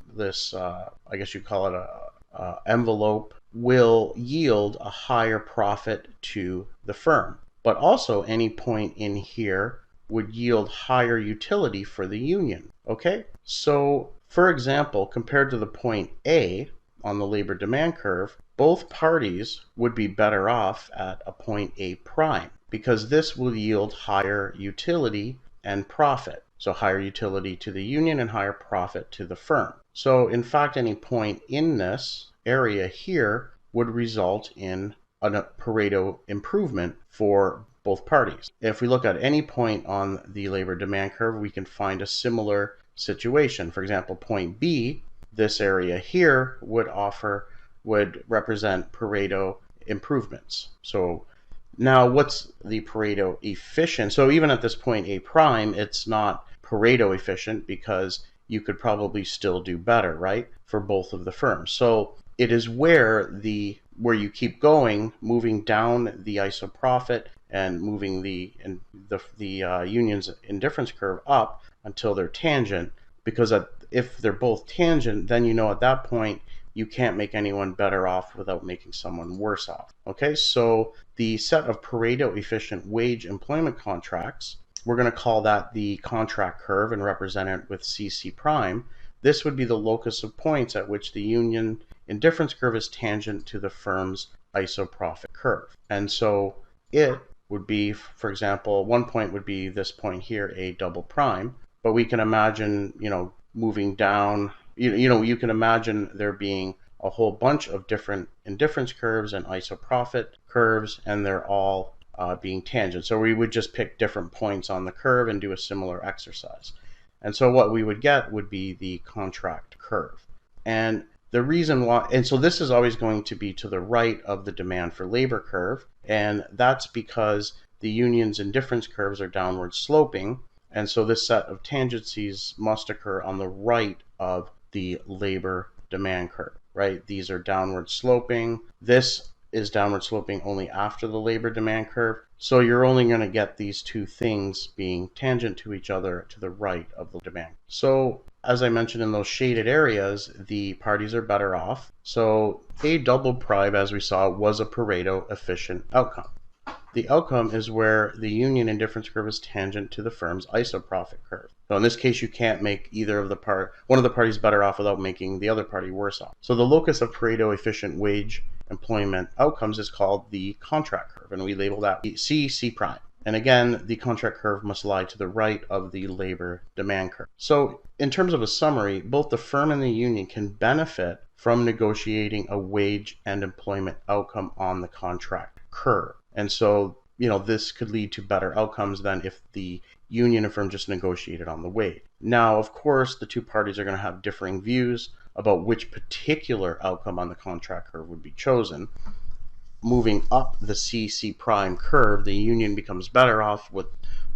I guess you call it a envelope will yield a higher profit to the firm. But also any point in here would yield higher utility for the union. Okay, so for example, compared to the point A on the labor demand curve, both parties would be better off at a point A prime because this will yield higher utility and profit. So higher utility to the union and higher profit to the firm. So in fact, any point in this area here would result in a Pareto improvement for both parties. If we look at any point on the labor demand curve, we can find a similar situation. For example, point B, this area here would represent Pareto improvements. So now what's the Pareto efficient? So even at this point A prime, it's not Pareto efficient because you could probably still do better, right, for both of the firms. So it is where you keep going, moving down the isoprofit and moving the union's indifference curve up until they're tangent, because if they're both tangent, then you know at that point you can't make anyone better off without making someone worse off. Okay, so the set of Pareto efficient wage employment contracts, we're going to call that the contract curve and represent it with CC prime. This would be the locus of points at which the union indifference curve is tangent to the firm's isoprofit curve. And so it would be, for example, one point would be this point here, A double prime, but we can imagine, moving down, you can imagine there being a whole bunch of different indifference curves and isoprofit curves, and they're all being tangent. So we would just pick different points on the curve and do a similar exercise. And so what we would get would be the contract curve. And the reason why, and so this is always going to be to the right of the demand for labor curve, and that's because the union's indifference curves are downward sloping, and so this set of tangencies must occur on the right of the labor demand curve, right? These are downward sloping. This is downward sloping only after the labor demand curve. So you're only going to get these two things being tangent to each other to the right of the demand. So as I mentioned, in those shaded areas, the parties are better off. So A double prime, as we saw, was a Pareto efficient outcome. The outcome is where the union indifference curve is tangent to the firm's isoprofit curve. So in this case, you can't make one of the parties better off without making the other party worse off. So the locus of Pareto efficient wage employment outcomes is called the contract curve, and we label that C prime. And again, the contract curve must lie to the right of the labor demand curve. So in terms of a summary, both the firm and the union can benefit from negotiating a wage and employment outcome on the contract curve. And so, this could lead to better outcomes than if the union and firm just negotiated on the wage. Now, of course, the two parties are going to have differing views about which particular outcome on the contract curve would be chosen. Moving up the CC prime curve, the union becomes better off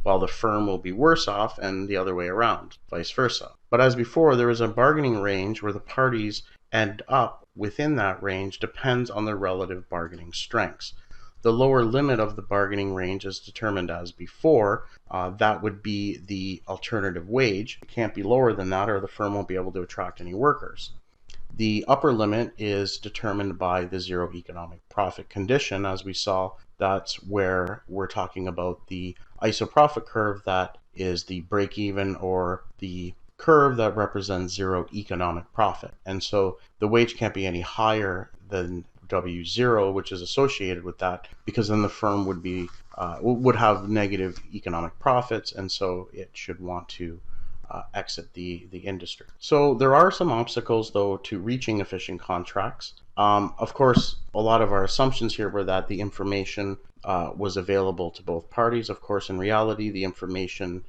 while the firm will be worse off, and the other way around, vice versa. But as before, there is a bargaining range where the parties end up within that range depends on their relative bargaining strengths. The lower limit of the bargaining range is determined as before. That would be the alternative wage. It can't be lower than that, or the firm won't be able to attract any workers. The upper limit is determined by the zero economic profit condition. As we saw, that's where we're talking about the isoprofit curve, that is the break even, or the curve that represents zero economic profit. And so the wage can't be any higher than W0, which is associated with that, because then the firm would have negative economic profits, and so it should want to exit the industry. So there are some obstacles, though, to reaching efficient contracts. Of course, a lot of our assumptions here were that the information was available to both parties. Of course, in reality, the information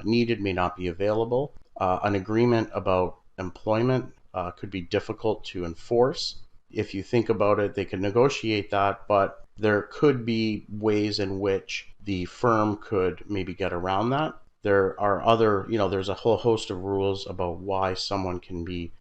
needed may not be available. An agreement about employment could be difficult to enforce. If you think about it, they could negotiate that, but there could be ways in which the firm could maybe get around that. There are other, there's a whole host of rules about why someone can be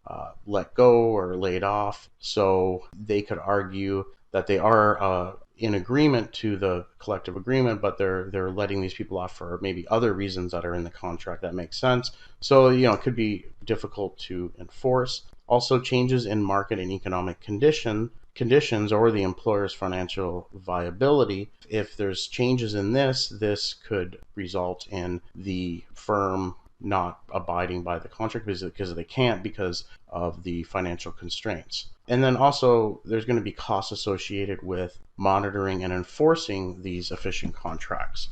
let go or laid off. So they could argue that they are in agreement to the collective agreement, but they're letting these people off for maybe other reasons that are in the contract that make sense. So, it could be difficult to enforce. Also, changes in market and economic conditions or the employer's financial viability. If there's changes in this could result in the firm not abiding by the contract because they can't, because of the financial constraints. And then also there's going to be costs associated with monitoring and enforcing these efficient contracts.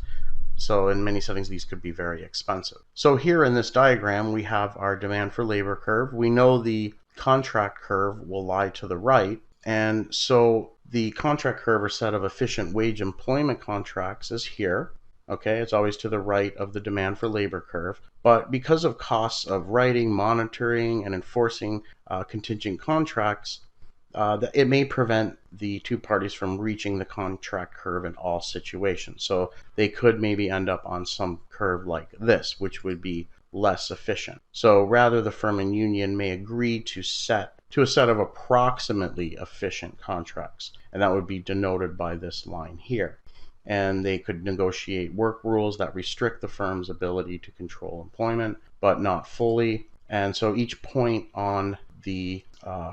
So in many settings, these could be very expensive. So here in this diagram, we have our demand for labor curve. We know the contract curve will lie to the right. And so the contract curve or set of efficient wage employment contracts is here. Okay, it's always to the right of the demand for labor curve. But because of costs of writing, monitoring, and enforcing contingent contracts, it may prevent the two parties from reaching the contract curve in all situations. So they could maybe end up on some curve like this, which would be less efficient. So rather, the firm and union may agree to a set of approximately efficient contracts, and that would be denoted by this line here. And they could negotiate work rules that restrict the firm's ability to control employment, but not fully. And so each point on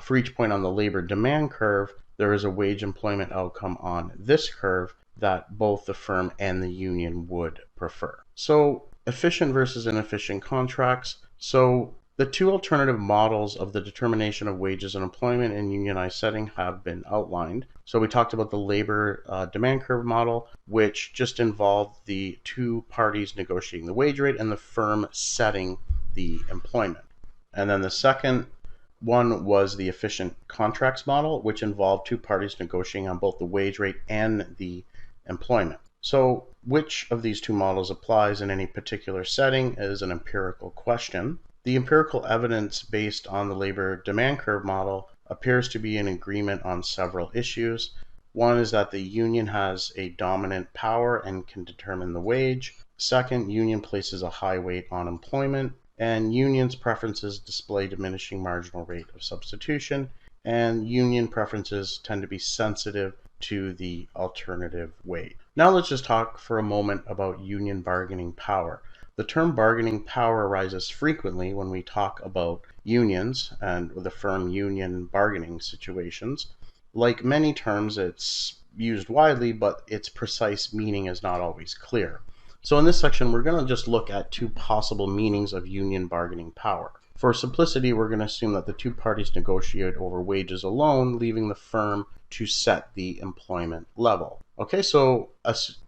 for each point on the labor demand curve, there is a wage employment outcome on this curve that both the firm and the union would prefer. So efficient versus inefficient contracts. So the two alternative models of the determination of wages and employment in unionized setting have been outlined. So we talked about the labor demand curve model, which just involved the two parties negotiating the wage rate and the firm setting the employment. And then the second one was the efficient contracts model, which involved two parties negotiating on both the wage rate and the employment. So which of these two models applies in any particular setting is an empirical question. The empirical evidence based on the labor demand curve model appears to be in agreement on several issues. One is that the union has a dominant power and can determine the wage. Second, union places a high weight on employment, and unions' preferences display diminishing marginal rate of substitution, and union preferences tend to be sensitive to the alternative wage. Now let's just talk for a moment about union bargaining power. The term bargaining power arises frequently when we talk about unions and the firm union bargaining situations. Like many terms, it's used widely, but its precise meaning is not always clear. So in this section, we're going to just look at two possible meanings of union bargaining power. For simplicity, we're going to assume that the two parties negotiate over wages alone, leaving the firm to set the employment level. Okay, so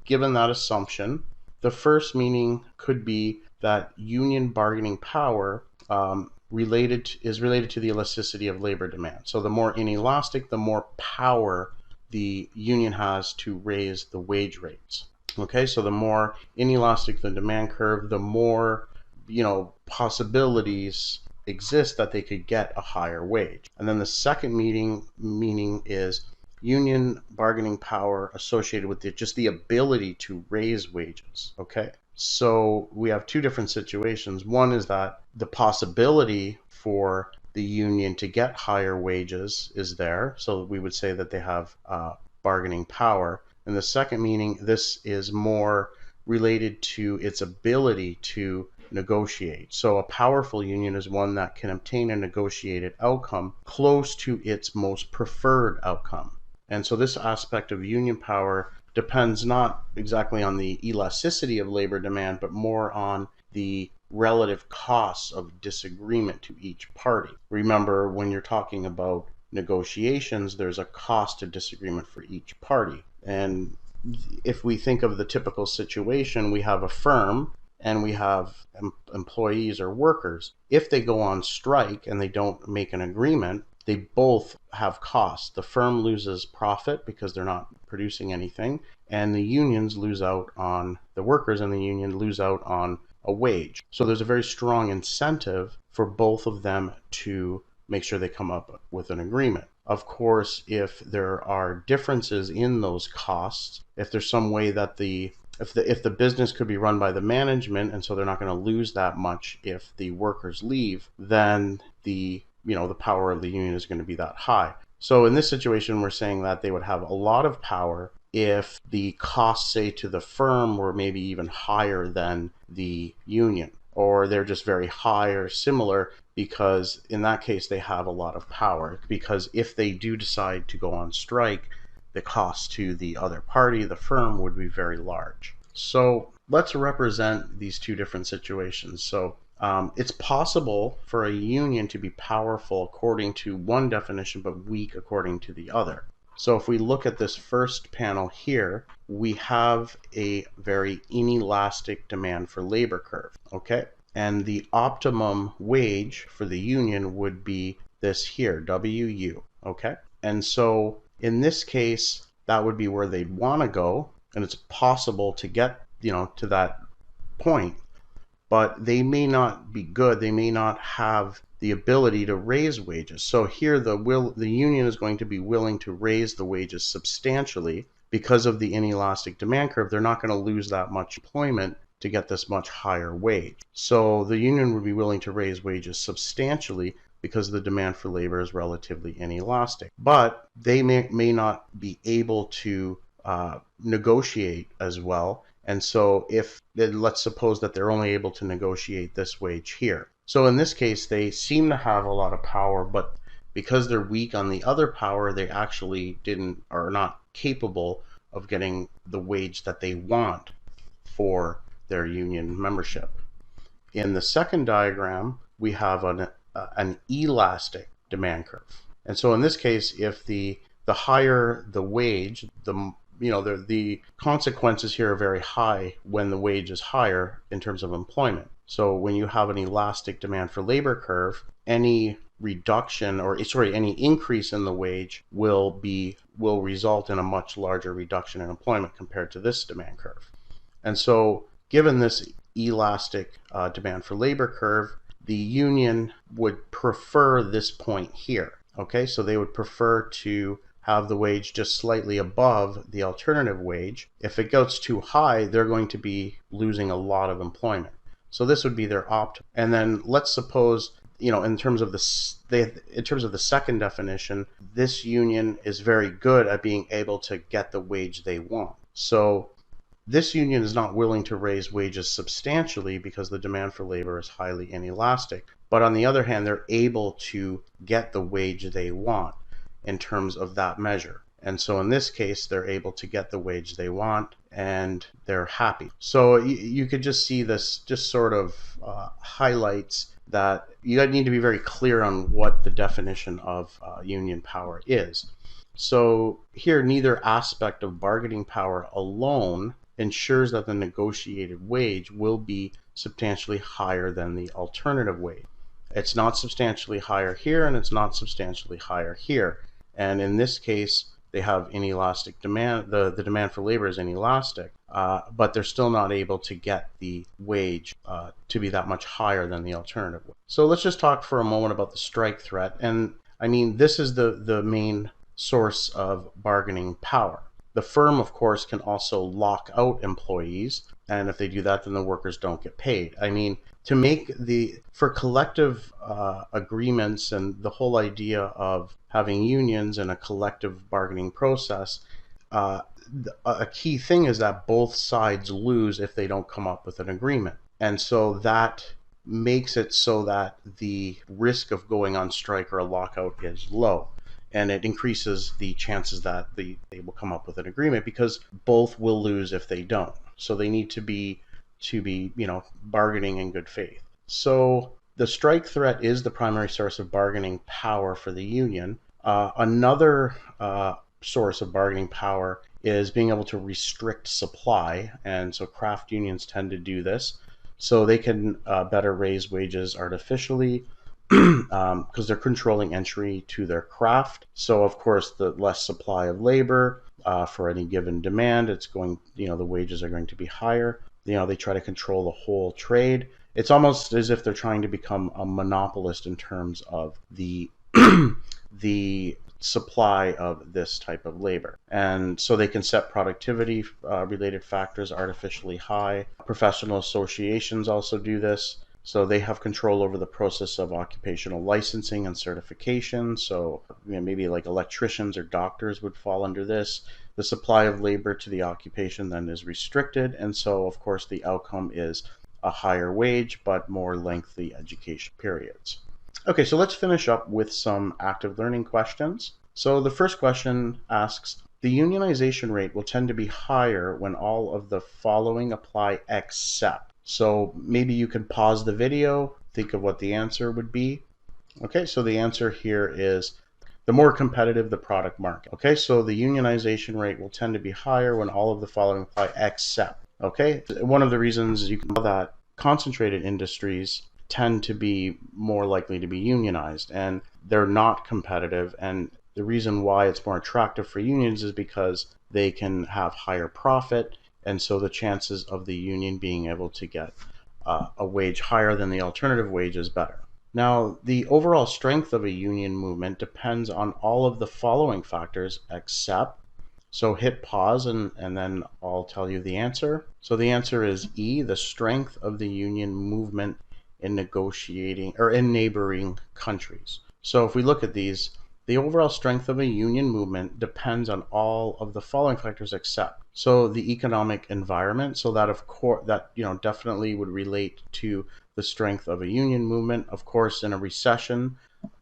given that assumption, the first meaning could be that union bargaining power is related to the elasticity of labor demand. So the more inelastic, the more power the union has to raise the wage rates. Okay, so the more inelastic the demand curve, the more possibilities exist that they could get a higher wage. And then the second meaning is union bargaining power associated with just the ability to raise wages. Okay, so we have two different situations. One is that the possibility for the union to get higher wages is there, so we would say that they have bargaining power. And the second meaning, this is more related to its ability to negotiate. So a powerful union is one that can obtain a negotiated outcome close to its most preferred outcome. And so this aspect of union power depends not exactly on the elasticity of labor demand, but more on the relative costs of disagreement to each party. Remember, when you're talking about negotiations, there's a cost to disagreement for each party. And if we think of the typical situation, we have a firm and we have employees or workers. If they go on strike and they don't make an agreement, they both have costs. The firm loses profit because they're not producing anything, and the unions lose out on, the workers and the union lose out on a wage. So there's a very strong incentive for both of them to make sure they come up with an agreement. Of course, if there are differences in those costs, if there's some way that if the business could be run by the management, and so they're not going to lose that much if the workers leave, then the power of the union is going to be that high. So in this situation, we're saying that they would have a lot of power if the costs, say, to the firm were maybe even higher than the union, or they're just very high or similar, because in that case they have a lot of power. Because if they do decide to go on strike, the cost to the other party, the firm, would be very large. So let's represent these two different situations. So it's possible for a union to be powerful according to one definition, but weak according to the other. So if we look at this first panel here, we have a very inelastic demand for labor curve, okay? And the optimum wage for the union would be this here, WU, okay? And so in this case, that would be where they'd want to go, and it's possible to get, to that point, but they may not be good. They may not have the ability to raise wages. So here the union is going to be willing to raise the wages substantially because of the inelastic demand curve. They're not going to lose that much employment to get this much higher wage. So the union would be willing to raise wages substantially because the demand for labor is relatively inelastic. But they may not be able to negotiate as well. And so let's suppose that they're only able to negotiate this wage here. So in this case, they seem to have a lot of power, but because they're weak on the other power, they actually are not capable of getting the wage that they want for their union membership. In the second diagram, we have an elastic demand curve. And so in this case, if the higher the wage, the consequences here are very high when the wage is higher in terms of employment. So when you have an elastic demand for labor curve, any increase in the wage will result in a much larger reduction in employment compared to this demand curve. And so given this elastic demand for labor curve, the union would prefer this point here. Okay, so they would prefer to have the wage just slightly above the alternative wage. If it goes too high, they're going to be losing a lot of employment. So this would be their opt. And then let's suppose, in terms of the second definition, this union is very good at being able to get the wage they want. So this union is not willing to raise wages substantially because the demand for labor is highly inelastic. But on the other hand, they're able to get the wage they want in terms of that measure. And so in this case, they're able to get the wage they want and they're happy. So you could just see this just sort of highlights that you need to be very clear on what the definition of union power is. So here, neither aspect of bargaining power alone ensures that the negotiated wage will be substantially higher than the alternative wage. It's not substantially higher here, and it's not substantially higher here. And in this case, they have inelastic demand. The demand for labor is inelastic. but they're still not able to get the wage to be that much higher than the alternative. So let's just talk for a moment about the strike threat. And I mean, this is the main source of bargaining power. The firm, of course, can also lock out employees, and if they do that, then the workers don't get paid. I mean, for collective agreements and the whole idea of having unions and a collective bargaining process, uh, a key thing is that both sides lose if they don't come up with an agreement. And so that makes it so that the risk of going on strike or a lockout is low. And it increases the chances that they will come up with an agreement, because both will lose if they don't. So they need to be bargaining in good faith. So the strike threat is the primary source of bargaining power for the union. Another source of bargaining power is being able to restrict supply, and so craft unions tend to do this, so they can better raise wages artificially, because they're controlling entry to their craft. So of course, the less supply of labor for any given demand, the wages are going to be higher. They try to control the whole trade. It's almost as if they're trying to become a monopolist in terms of the the supply of this type of labor. And so they can set productivity related factors artificially high. Professional associations also do this. So they have control over the process of occupational licensing and certification. So maybe like electricians or doctors would fall under this. The supply of labor to the occupation then is restricted. And so, of course, the outcome is a higher wage, but more lengthy education periods. Okay, so let's finish up with some active learning questions. So the first question asks, the unionization rate will tend to be higher when all of the following apply except. So maybe you can pause the video, think of what the answer would be. Okay, so the answer here is the more competitive the product market. Okay, so the unionization rate will tend to be higher when all of the following apply except. Okay, one of the reasons you can tell that concentrated industries tend to be more likely to be unionized, and they're not competitive. And the reason why it's more attractive for unions is because they can have higher profit, and so the chances of the union being able to get a wage higher than the alternative wage is better. Now, the overall strength of a union movement depends on all of the following factors except. So hit pause and then I'll tell you the answer. So the answer is E, the strength of the union movement in negotiating or in neighboring countries. So if we look at these, the overall strength of a union movement depends on all of the following factors except. So the economic environment, so that of course definitely would relate to the strength of a union movement. Of course, in a recession,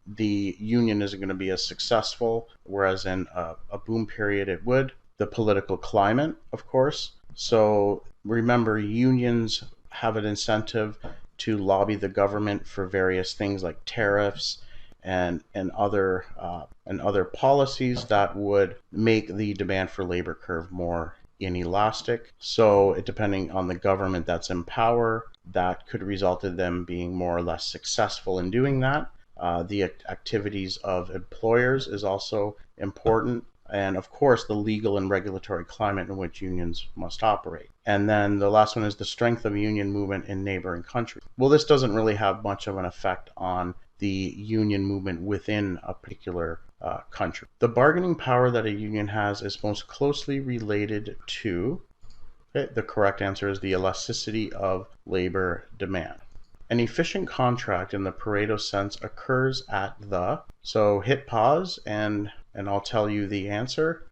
the union isn't going to be as successful, whereas in a boom period it would. The political climate, of course. So remember, unions have an incentive to lobby the government for various things like tariffs and other policies that would make the demand for labor curve more inelastic. So depending on the government that's in power, that could result in them being more or less successful in doing that. The activities of employers is also important. And of course, the legal and regulatory climate in which unions must operate. And then the last one is the strength of union movement in neighboring countries. Well, this doesn't really have much of an effect on the union movement within a particular country. The bargaining power that a union has is most closely related to, the correct answer is the elasticity of labor demand. An efficient contract in the Pareto sense occurs at the, so hit pause and I'll tell you the answer.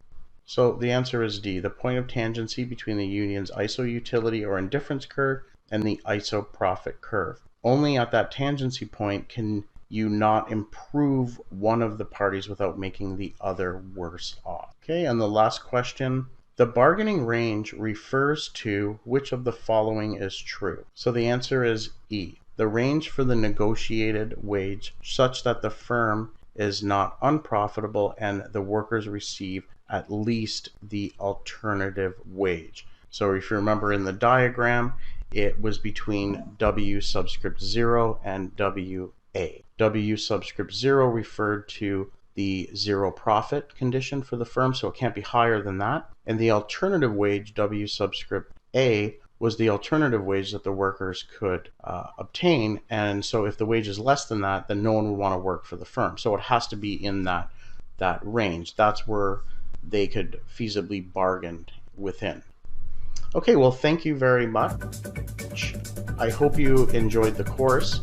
So the answer is D, the point of tangency between the union's ISO utility or indifference curve and the ISO profit curve. Only at that tangency point can you not improve one of the parties without making the other worse off. Okay, and the last question. The bargaining range refers to which of the following is true? So the answer is E, the range for the negotiated wage such that the firm is not unprofitable and the workers receive at least the alternative wage. So if you remember in the diagram, it was between W subscript 0 and WA. W subscript 0 referred to the zero profit condition for the firm, so it can't be higher than that. And the alternative wage, W subscript A was the alternative wage that the workers could obtain. And so if the wage is less than that, then no one would want to work for the firm. So it has to be in that range. That's where they could feasibly bargain within. Okay, well, thank you very much. I hope you enjoyed the course.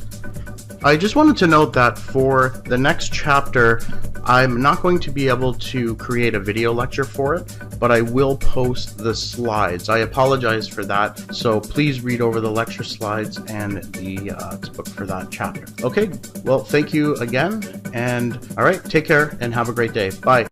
I just wanted to note that for the next chapter, I'm not going to be able to create a video lecture for it, but I will post the slides. I apologize for that, so please read over the lecture slides and the textbook for that chapter. Okay, well, thank you again, and all right, take care and have a great day. Bye.